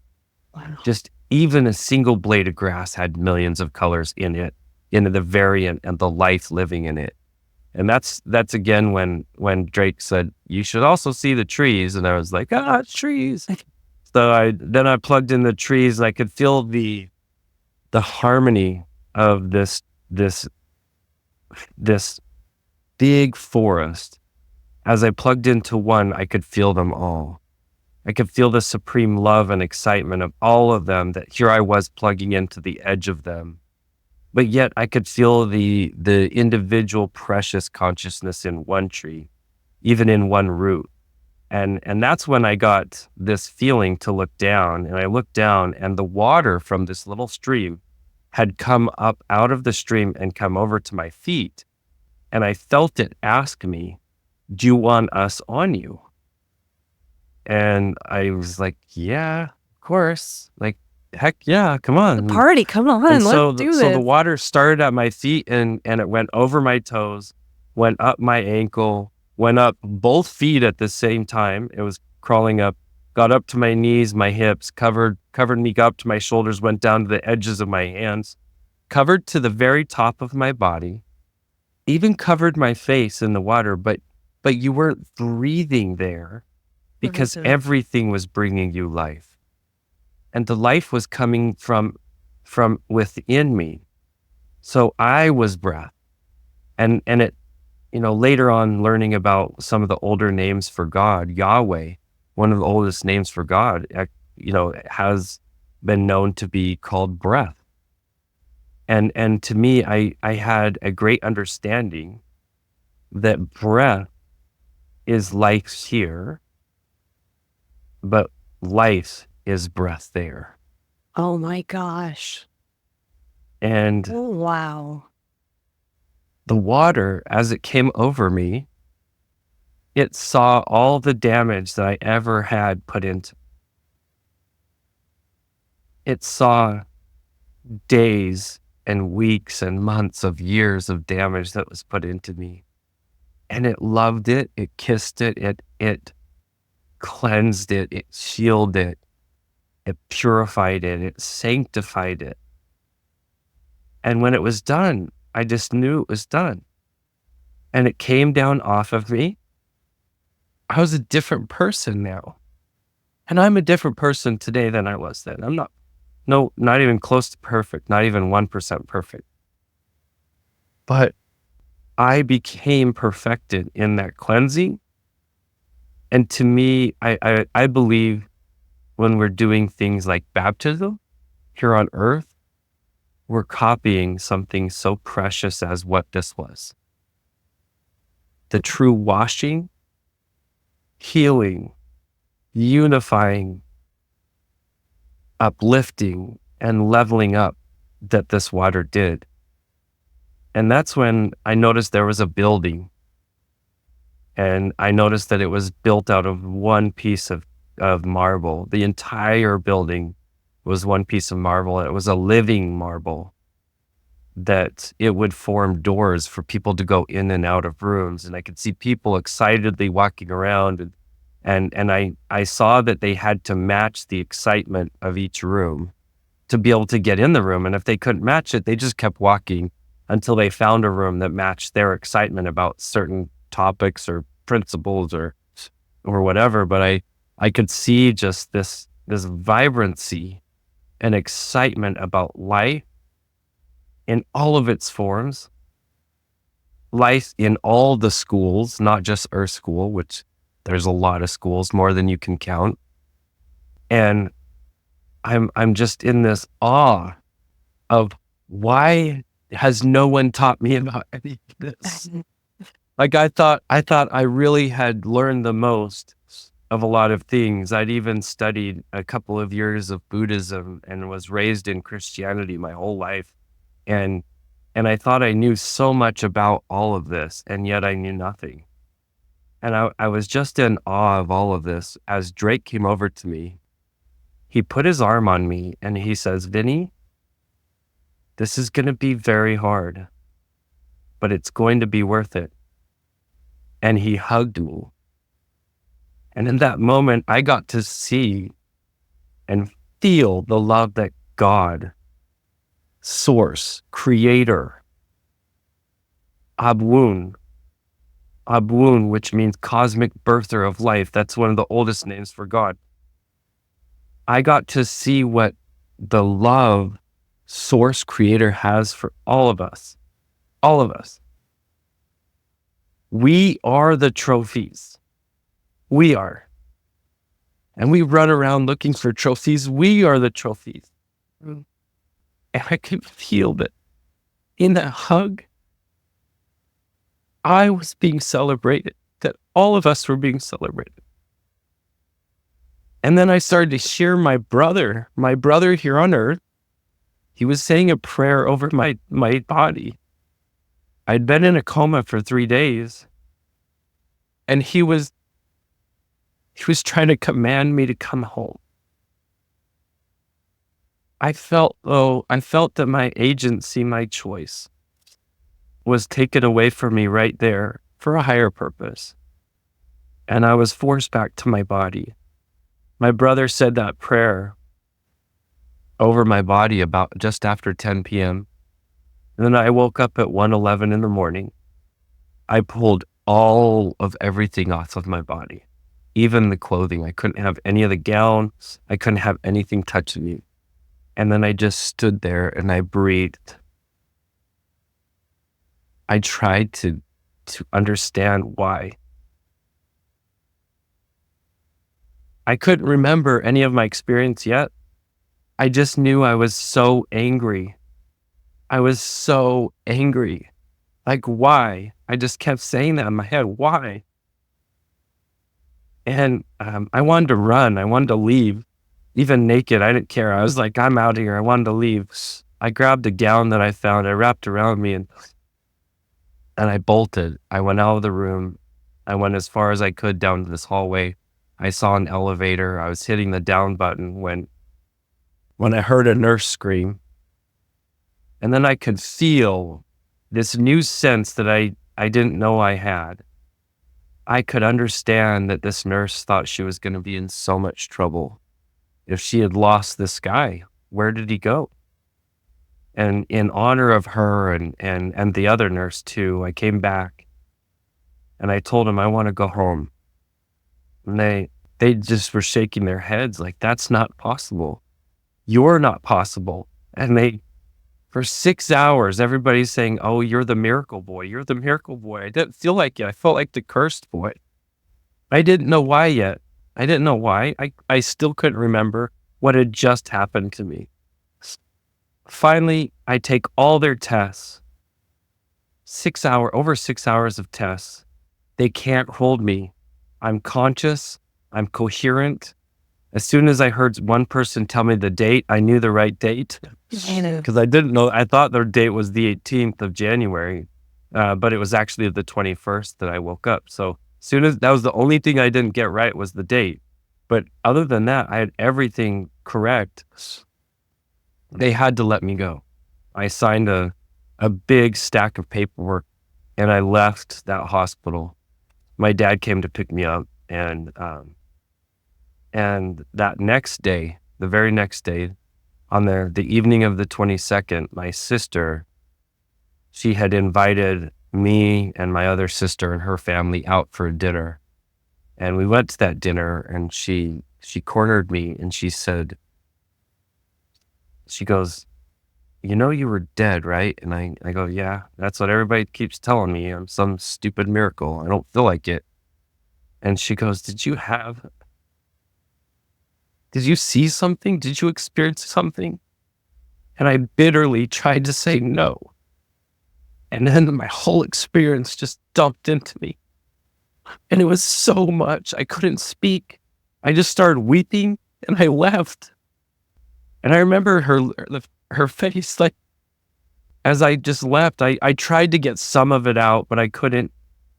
Wow. Just even a single blade of grass had millions of colors in it, in the variant and the life living in it. And that's again when Drake said, you should also see the trees. And I was like, trees. So I plugged in the trees and I could feel the harmony of this big forest. As I plugged into one, I could feel them all. I could feel the supreme love and excitement of all of them, that here I was plugging into the edge of them. But yet I could feel the individual precious consciousness in one tree, even in one root. And that's when I got this feeling to look down. And I looked down and the water from this little stream had come up out of the stream and come over to my feet. And I felt it ask me, do you want us on you? And I was like, yeah, of course. Like, heck yeah, come on. The party, come on, And let's do this. So the water started at my feet and it went over my toes, went up my ankle, went up both feet at the same time. It was crawling up, got up to my knees, my hips, covered me, got up to my shoulders, went down to the edges of my hands, covered to the very top of my body. even covered my face in the water, but you weren't breathing there because Mhm. everything was bringing you life. And the life was coming from within me. So I was breath. And it, later on learning about some of the older names for God, Yahweh, one of the oldest names for God, has been known to be called breath. And to me, I had a great understanding that breath is life here, but life is breath there. Oh my gosh. And Oh, wow. the water, as it came over me, it saw all the damage that I ever had put into. It saw days and weeks and months of years of damage that was put into me. And it loved it, it kissed it, it cleansed it, it shielded it, it purified it, it sanctified it. And when it was done, I just knew it was done. And it came down off of me. I was a different person now. And I'm a different person today than I was then. I'm not even close to perfect, not even 1% perfect. But I became perfected in that cleansing. And to me, I believe when we're doing things like baptism here on earth, we're copying something so precious as what this was. The true washing, healing, unifying, uplifting, and leveling up that this water did. And that's when I noticed there was a building. And I noticed that it was built out of one piece of marble. The entire building was one piece of marble. It was a living marble that it would form doors for people to go in and out of rooms. And I could see people excitedly walking around. And I saw that they had to match the excitement of each room to be able to get in the room. And if they couldn't match it, they just kept walking until they found a room that matched their excitement about certain topics or principles or whatever. But I could see just this vibrancy and excitement about life in all of its forms, life in all the schools, not just Earth School, which there's a lot of schools, more than you can count. And I'm just in this awe of why has no one taught me about any of this? Like I thought I really had learned the most of a lot of things. I'd even studied a couple of years of Buddhism and was raised in Christianity my whole life. And I thought I knew so much about all of this, and yet I knew nothing. And I was just in awe of all of this as Drake came over to me. He put his arm on me and he says, "Vinny, this is going to be very hard, but it's going to be worth it." And he hugged me. And in that moment, I got to see and feel the love that God, Source, Creator, Abun, which means cosmic birther of life. That's one of the oldest names for God. I got to see what the love Source Creator has for all of us. All of us. We are the trophies. We are. And we run around looking for trophies. We are the trophies. And I could feel that in that hug, I was being celebrated, that all of us were being celebrated. And then I started to hear my brother here on earth. He was saying a prayer over my body. I'd been in a coma for 3 days. And he was trying to command me to come home. I felt that my agency, my choice, was taken away from me right there for a higher purpose. And I was forced back to my body. My brother said that prayer over my body about just after 10 p.m. And then I woke up at 1:11 in the morning. I pulled all of everything off of my body, even the clothing. I couldn't have any of the gowns. I couldn't have anything touching me. And then I just stood there and I breathed. I tried to understand why. I couldn't remember any of my experience yet. I just knew I was so angry. I was so angry. Like, why? I just kept saying that in my head. Why? And I wanted to run. I wanted to leave. Even naked, I didn't care. I was like, I'm out of here. I wanted to leave. I grabbed a gown that I found. I wrapped around me and I bolted. I went out of the room. I went as far as I could down to this hallway. I saw an elevator. I was hitting the down button when I heard a nurse scream. And then I could feel this new sense that I didn't know I had. I could understand that this nurse thought she was going to be in so much trouble. If she had lost this guy, where did he go? And in honor of her and the other nurse too, I came back and I told him I want to go home. And they just were shaking their heads like, that's not possible. You're not possible. And for 6 hours, everybody's saying, oh, you're the miracle boy. You're the miracle boy. I didn't feel like it. I felt like the cursed boy. I didn't know why yet. I didn't know why. I still couldn't remember what had just happened to me. Finally, I take all their tests. Over 6 hours of tests. They can't hold me. I'm conscious. I'm coherent. As soon as I heard one person tell me the date, I knew the right date. Because I didn't know. I thought their date was the 18th of January, but it was actually the 21st that I woke up. So that was the only thing I didn't get right was the date. But other than that, I had everything correct. They had to let me go. I signed a big stack of paperwork and I left that hospital. My dad came to pick me up and that next day, the very next day, on the evening of the 22nd, my sister, she had invited me and my other sister and her family out for a dinner. And we went to that dinner and she cornered me and she goes, you know, you were dead, right? And I go, yeah, that's what everybody keeps telling me. I'm some stupid miracle. I don't feel like it. And she goes, did you see something? Did you experience something? And I bitterly tried to say no. And then my whole experience just dumped into me. And it was so much. I couldn't speak. I just started weeping and I left. And I remember her face, like, as I just left, I tried to get some of it out, but I couldn't.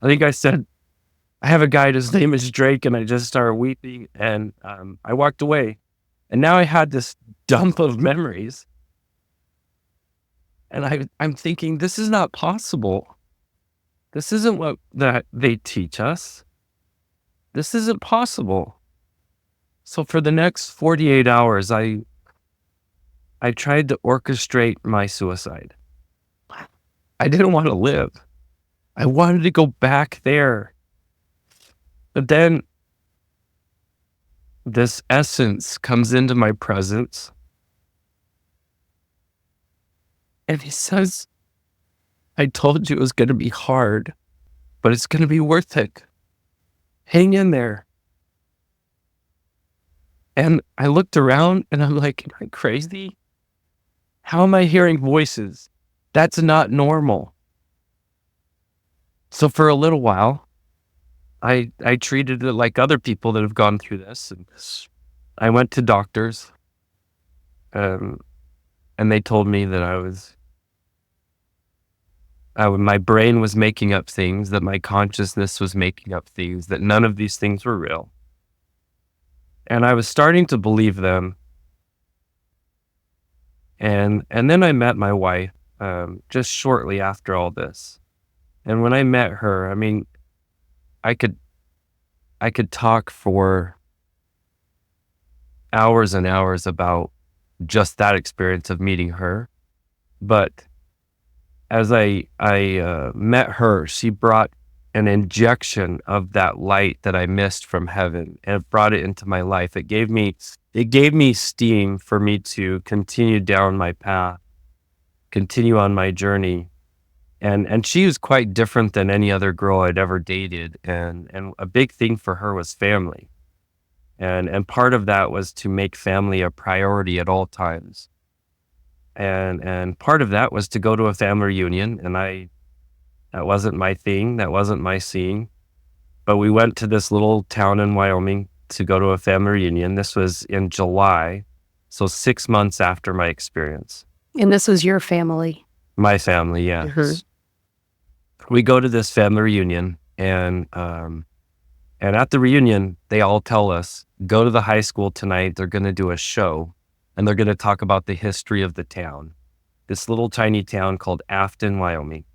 I think I said, I have a guy, his name is Drake, and I just started weeping and I walked away. And now I had this dump of memories. And I'm thinking, this is not possible. This isn't what that they teach us. This isn't possible. So for the next 48 hours, I tried to orchestrate my suicide. I didn't want to live. I wanted to go back there. But then this essence comes into my presence. And he says, I told you it was going to be hard, but it's going to be worth it. Hang in there. And I looked around and I'm like, am I crazy? How am I hearing voices? That's not normal. So for a little while, I treated it like other people that have gone through this. And I went to doctors, and they told me that my brain was making up things, that my consciousness was making up things, that none of these things were real. And I was starting to believe them. And then I met my wife just shortly after all this. And when I met her, I mean, I could talk for hours and hours about just that experience of meeting her. But as I met her, she brought an injection of that light that I missed from heaven, and it brought it into my life. It gave me steam for me to continue down my path, continue on my journey. And she was quite different than any other girl I'd ever dated. And a big thing for her was family. And part of that was to make family a priority at all times. And part of that was to go to a family reunion. And that wasn't my thing. That wasn't my scene. But we went to this little town in Wyoming to go to a family reunion. This was in July, so 6 months after my experience. And this was your family. My family, yes. Mhm. We go to this family reunion, and at the reunion, they all tell us, go to the high school tonight. They're going to do a show, and they're going to talk about the history of the town, this little tiny town called Afton, Wyoming.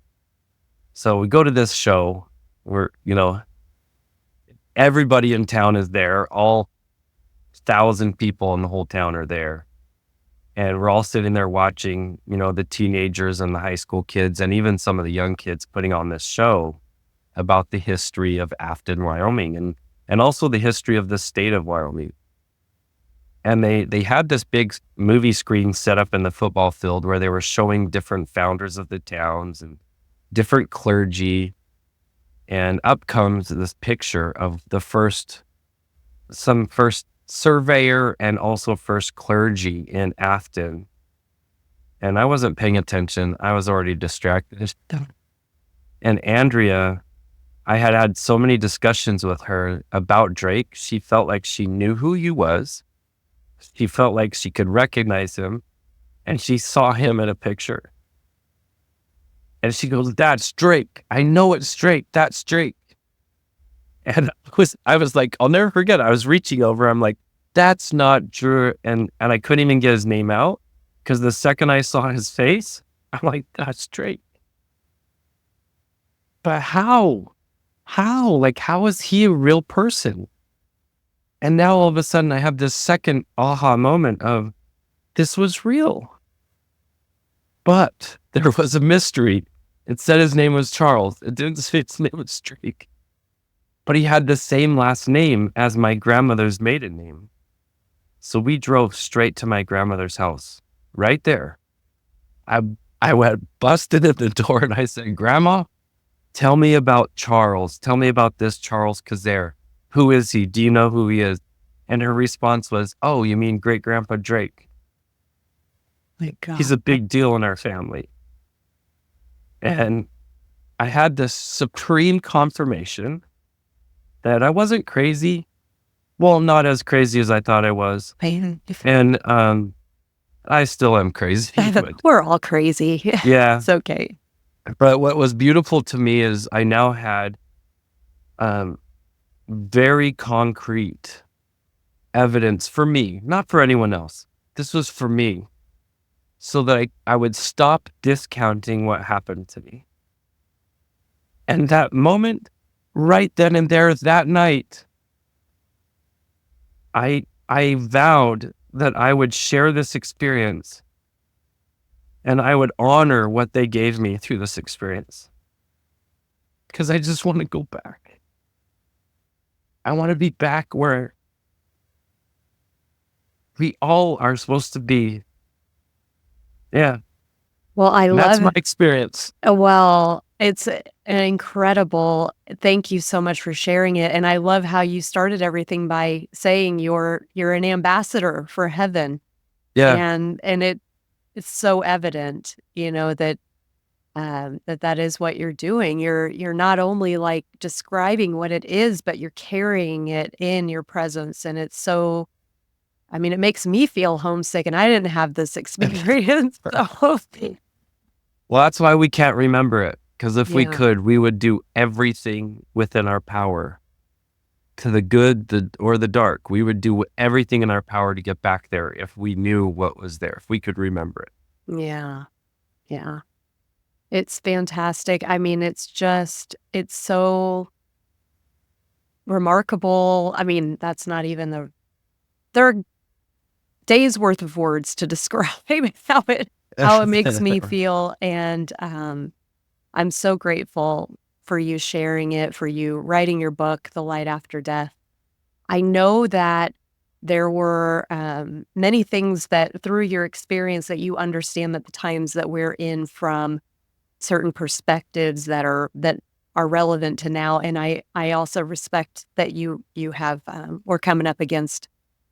So we go to this show where, everybody in town is there. All 1,000 people in the whole town are there. And we're all sitting there watching, the teenagers and the high school kids and even some of the young kids putting on this show about the history of Afton, Wyoming, and also the history of the state of Wyoming. And they had this big movie screen set up in the football field where they were showing different founders of the towns and different clergy. And up comes this picture of some first surveyor and also first clergy in Afton. And I wasn't paying attention. I was already distracted. And Andrea, I had had so many discussions with her about Drake. She felt like she knew who he was. She felt like she could recognize him. And she saw him in a picture. And she goes, "That's Drake. I know it's Drake. That's Drake." And I was like, I'll never forget. I was reaching over. I'm like, "That's not Drew." And I couldn't even get his name out because the second I saw his face, I'm like, "That's Drake." But how? How? Like, how is he a real person? And now all of a sudden I have this second aha moment of this was real. But there was a mystery. It said his name was Charles. It didn't say his name was Drake. But he had the same last name as my grandmother's maiden name. So we drove straight to my grandmother's house. Right there. I went busted at the door and I said, "Grandma, tell me about Charles. Tell me about this Charles Kazare. Who is he? Do you know who he is?" And her response was, "Oh, you mean great grandpa Drake? My God. He's a big deal in our family." And I had this supreme confirmation that I wasn't crazy. Well, not as crazy as I thought I was. And I still am crazy. But We're all crazy. yeah. It's okay. But what was beautiful to me is I now had very concrete evidence for me, not for anyone else. This was for me, so that I would stop discounting what happened to me. And that moment, right then and there, that night, I vowed that I would share this experience and I would honor what they gave me through this experience. Because I just want to go back. I want to be back where we all are supposed to be. Yeah. Well, That's my experience. Well, it's an incredible. Thank you so much for sharing it. And I love how you started everything by saying you're an ambassador for heaven. Yeah. And it's so evident, that that is what you're doing. You're not only like describing what it is, but you're carrying it in your presence. And it's so, it makes me feel homesick, and I didn't have this experience. So Well, that's why we can't remember it. Because if we Yeah. could, we would do everything within our power, to the good, or the dark. We would do everything in our power to get back there if we knew what was there, if we could remember it. Yeah. Yeah. It's fantastic. It's so remarkable. That's not even there are days worth of words to describe how it how it makes me feel. And I'm so grateful for you sharing it, for you writing your book, The Light After Death. I know that there were many things that through your experience that you understand that the times that we're in from certain perspectives that are relevant to now. And I also respect that you have we're coming up against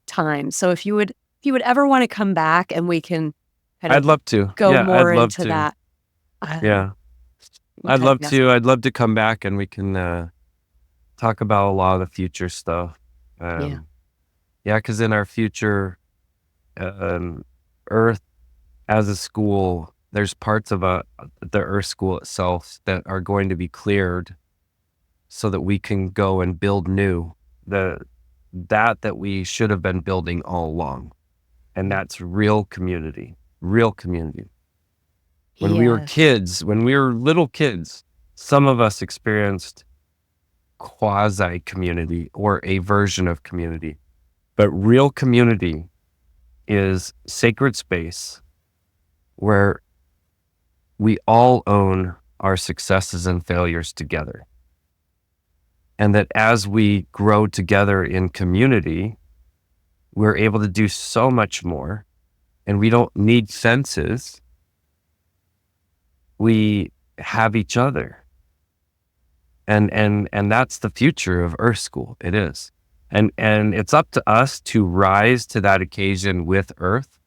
time. So if you would ever want to come back and we can kind I'd of love to. go Yeah, I'd more love into to. that. Yeah, I'd Okay, love yes. to. I'd love to come back and we can talk about a lot of the future stuff. Yeah. Yeah, because in our future, Earth as a school, there's parts of the Earth school itself that are going to be cleared so that we can go and build new. That we should have been building all along. And that's real community. Real community. When we were Yes. kids, when we were little kids, some of us experienced quasi community or a version of community. But real community is sacred space where we all own our successes and failures together. And that as we grow together in community, we're able to do so much more, and we don't need fences. We have each other. And that's the future of Earth School. It is. And it's up to us to rise to that occasion with Earth.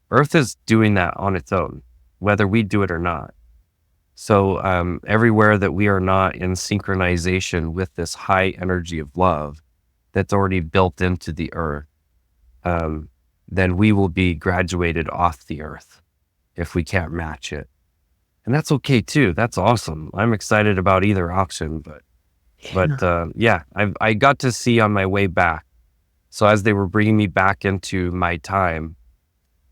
Earth is doing that on its own, whether we do it or not. So everywhere that we are not in synchronization with this high energy of love that's already built into the Earth, then we will be graduated off the Earth if we can't match it. And that's okay too. That's awesome. I'm excited about either option, but yeah, I got to see on my way back. So as they were bringing me back into my time,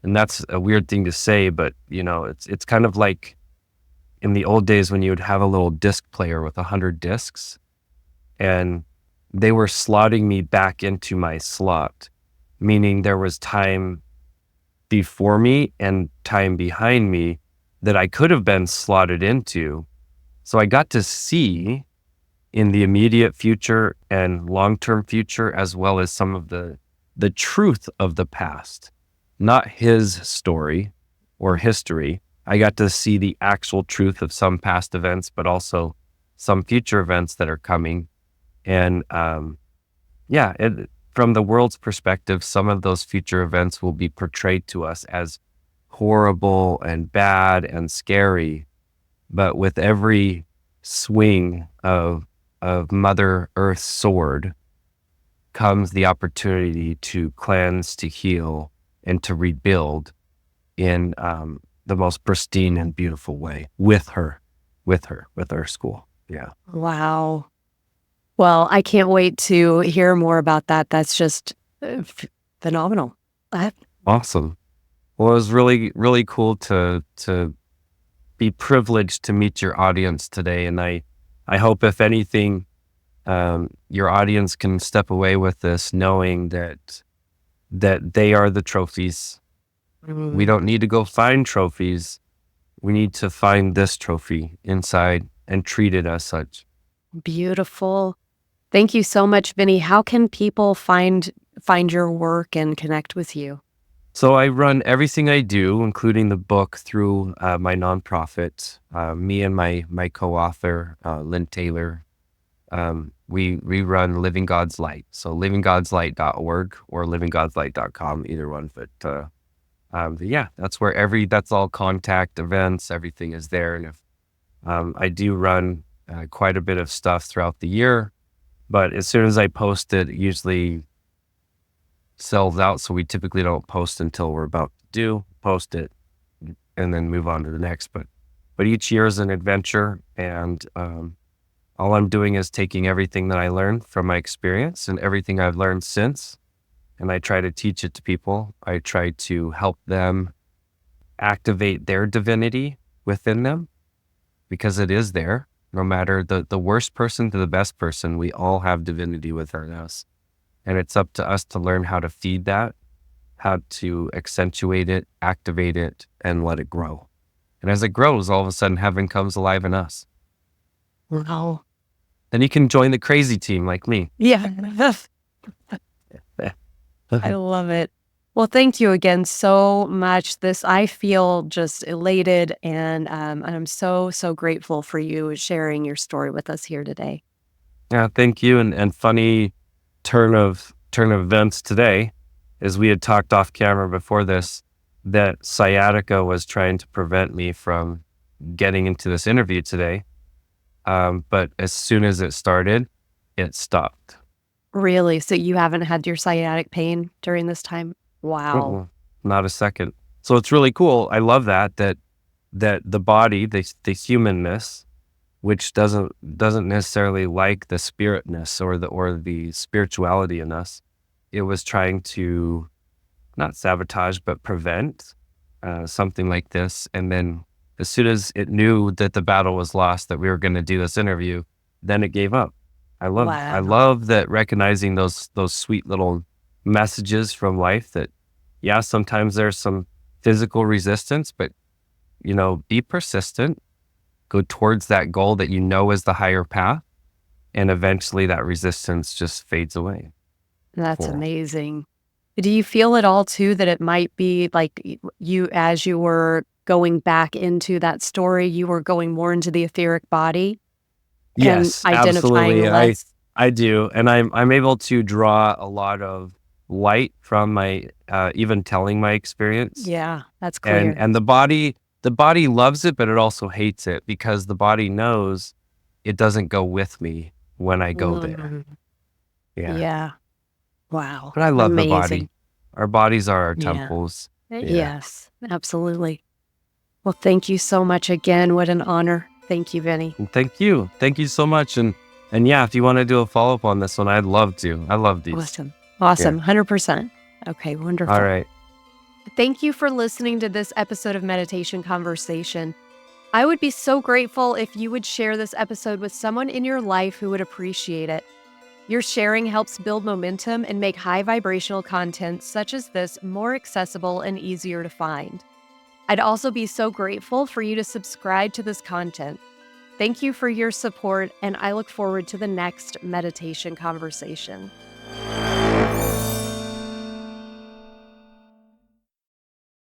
and that's a weird thing to say, but it's kind of like in the old days when you would have a little disc player with 100 discs, and they were slotting me back into my slot, meaning there was time before me and time behind me that I could have been slotted into. So I got to see in the immediate future and long-term future, as well as some of the truth of the past, not his story or history. I got to see the actual truth of some past events, but also some future events that are coming. And from the world's perspective, some of those future events will be portrayed to us as horrible and bad and scary. But with every swing of Mother Earth's sword comes the opportunity to cleanse, to heal, and to rebuild in the most pristine and beautiful way with our school. Yeah. Wow. Well, I can't wait to hear more about that. That's just phenomenal. Awesome. Well, it was really, really cool to be privileged to meet your audience today. And I hope, if anything, your audience can step away with this knowing that they are the trophies. We don't need to go find trophies. We need to find this trophy inside and treat it as such. Beautiful. Thank you so much, Vinny. How can people find your work and connect with you? So I run everything I do, including the book, through my nonprofit. Me and my co-author, Lynn Taylor, we run Living God's Light. So livinggodslight.org or livinggodslight.com, either one. But yeah, that's all contact, events, everything is there. And if I do run quite a bit of stuff throughout the year, but as soon as I post it usually sells out. So we typically don't post until we're about to post it and then move on to the next. But each year is an adventure, and all I'm doing is taking everything that I learned from my experience and everything I've learned since, and I try to teach it to people. I try to help them activate their divinity within them, because it is there. No matter the worst person to the best person, we all have divinity within us. And it's up to us to learn how to feed that, how to accentuate it, activate it, and let it grow. And as it grows, all of a sudden heaven comes alive in us. Wow. Then you can join the crazy team like me. Yeah. I love it. Well, thank you again so much. I feel just elated, and I'm so, so grateful for you sharing your story with us here today. Yeah, thank you. And funny turn of events today is we had talked off camera before this that sciatica was trying to prevent me from getting into this interview today. But as soon as it started, it stopped. Really? So you haven't had your sciatic pain during this time? Wow. Mm-mm, not a second. So it's really cool. I love that the body, the humanness, which doesn't necessarily like the spiritness or the spirituality in us, it was trying to not sabotage but prevent something like this. And then as soon as it knew that the battle was lost, that we were going to do this interview, then it gave up. I Wow. love that, recognizing those sweet little messages from life that, yeah, sometimes there's some physical resistance, but be persistent, go towards that goal that you know is the higher path, and eventually that resistance just fades away. That's Cool. amazing. Do you feel at all too that it might be like as you were going back into that story, you were going more into the etheric body and Yes, identifying absolutely. I less? I do, and I'm able to draw a lot of light from my even telling my experience, Yeah, that's and clear. and the body loves it, but it also hates it because the body knows it doesn't go with me when I go there. Mm, Yeah, yeah. Wow. but I love the body. Amazing. Our bodies are our Yeah. temples. Yeah. Yes, absolutely. Well, thank you so much again. What an honor. Thank you, Vinny. And thank you. Thank you so much. And yeah, if you want to do a follow-up on this one, I'd love to. I love these. Awesome. Yeah. Awesome. 100%. Okay, All wonderful. right. Thank you for listening to this episode of Meditation Conversation. I would be so grateful if you would share this episode with someone in your life who would appreciate it. Your sharing helps build momentum and make high vibrational content such as this more accessible and easier to find. I'd also be so grateful for you to subscribe to this content. Thank you for your support, and I look forward to the next meditation conversation.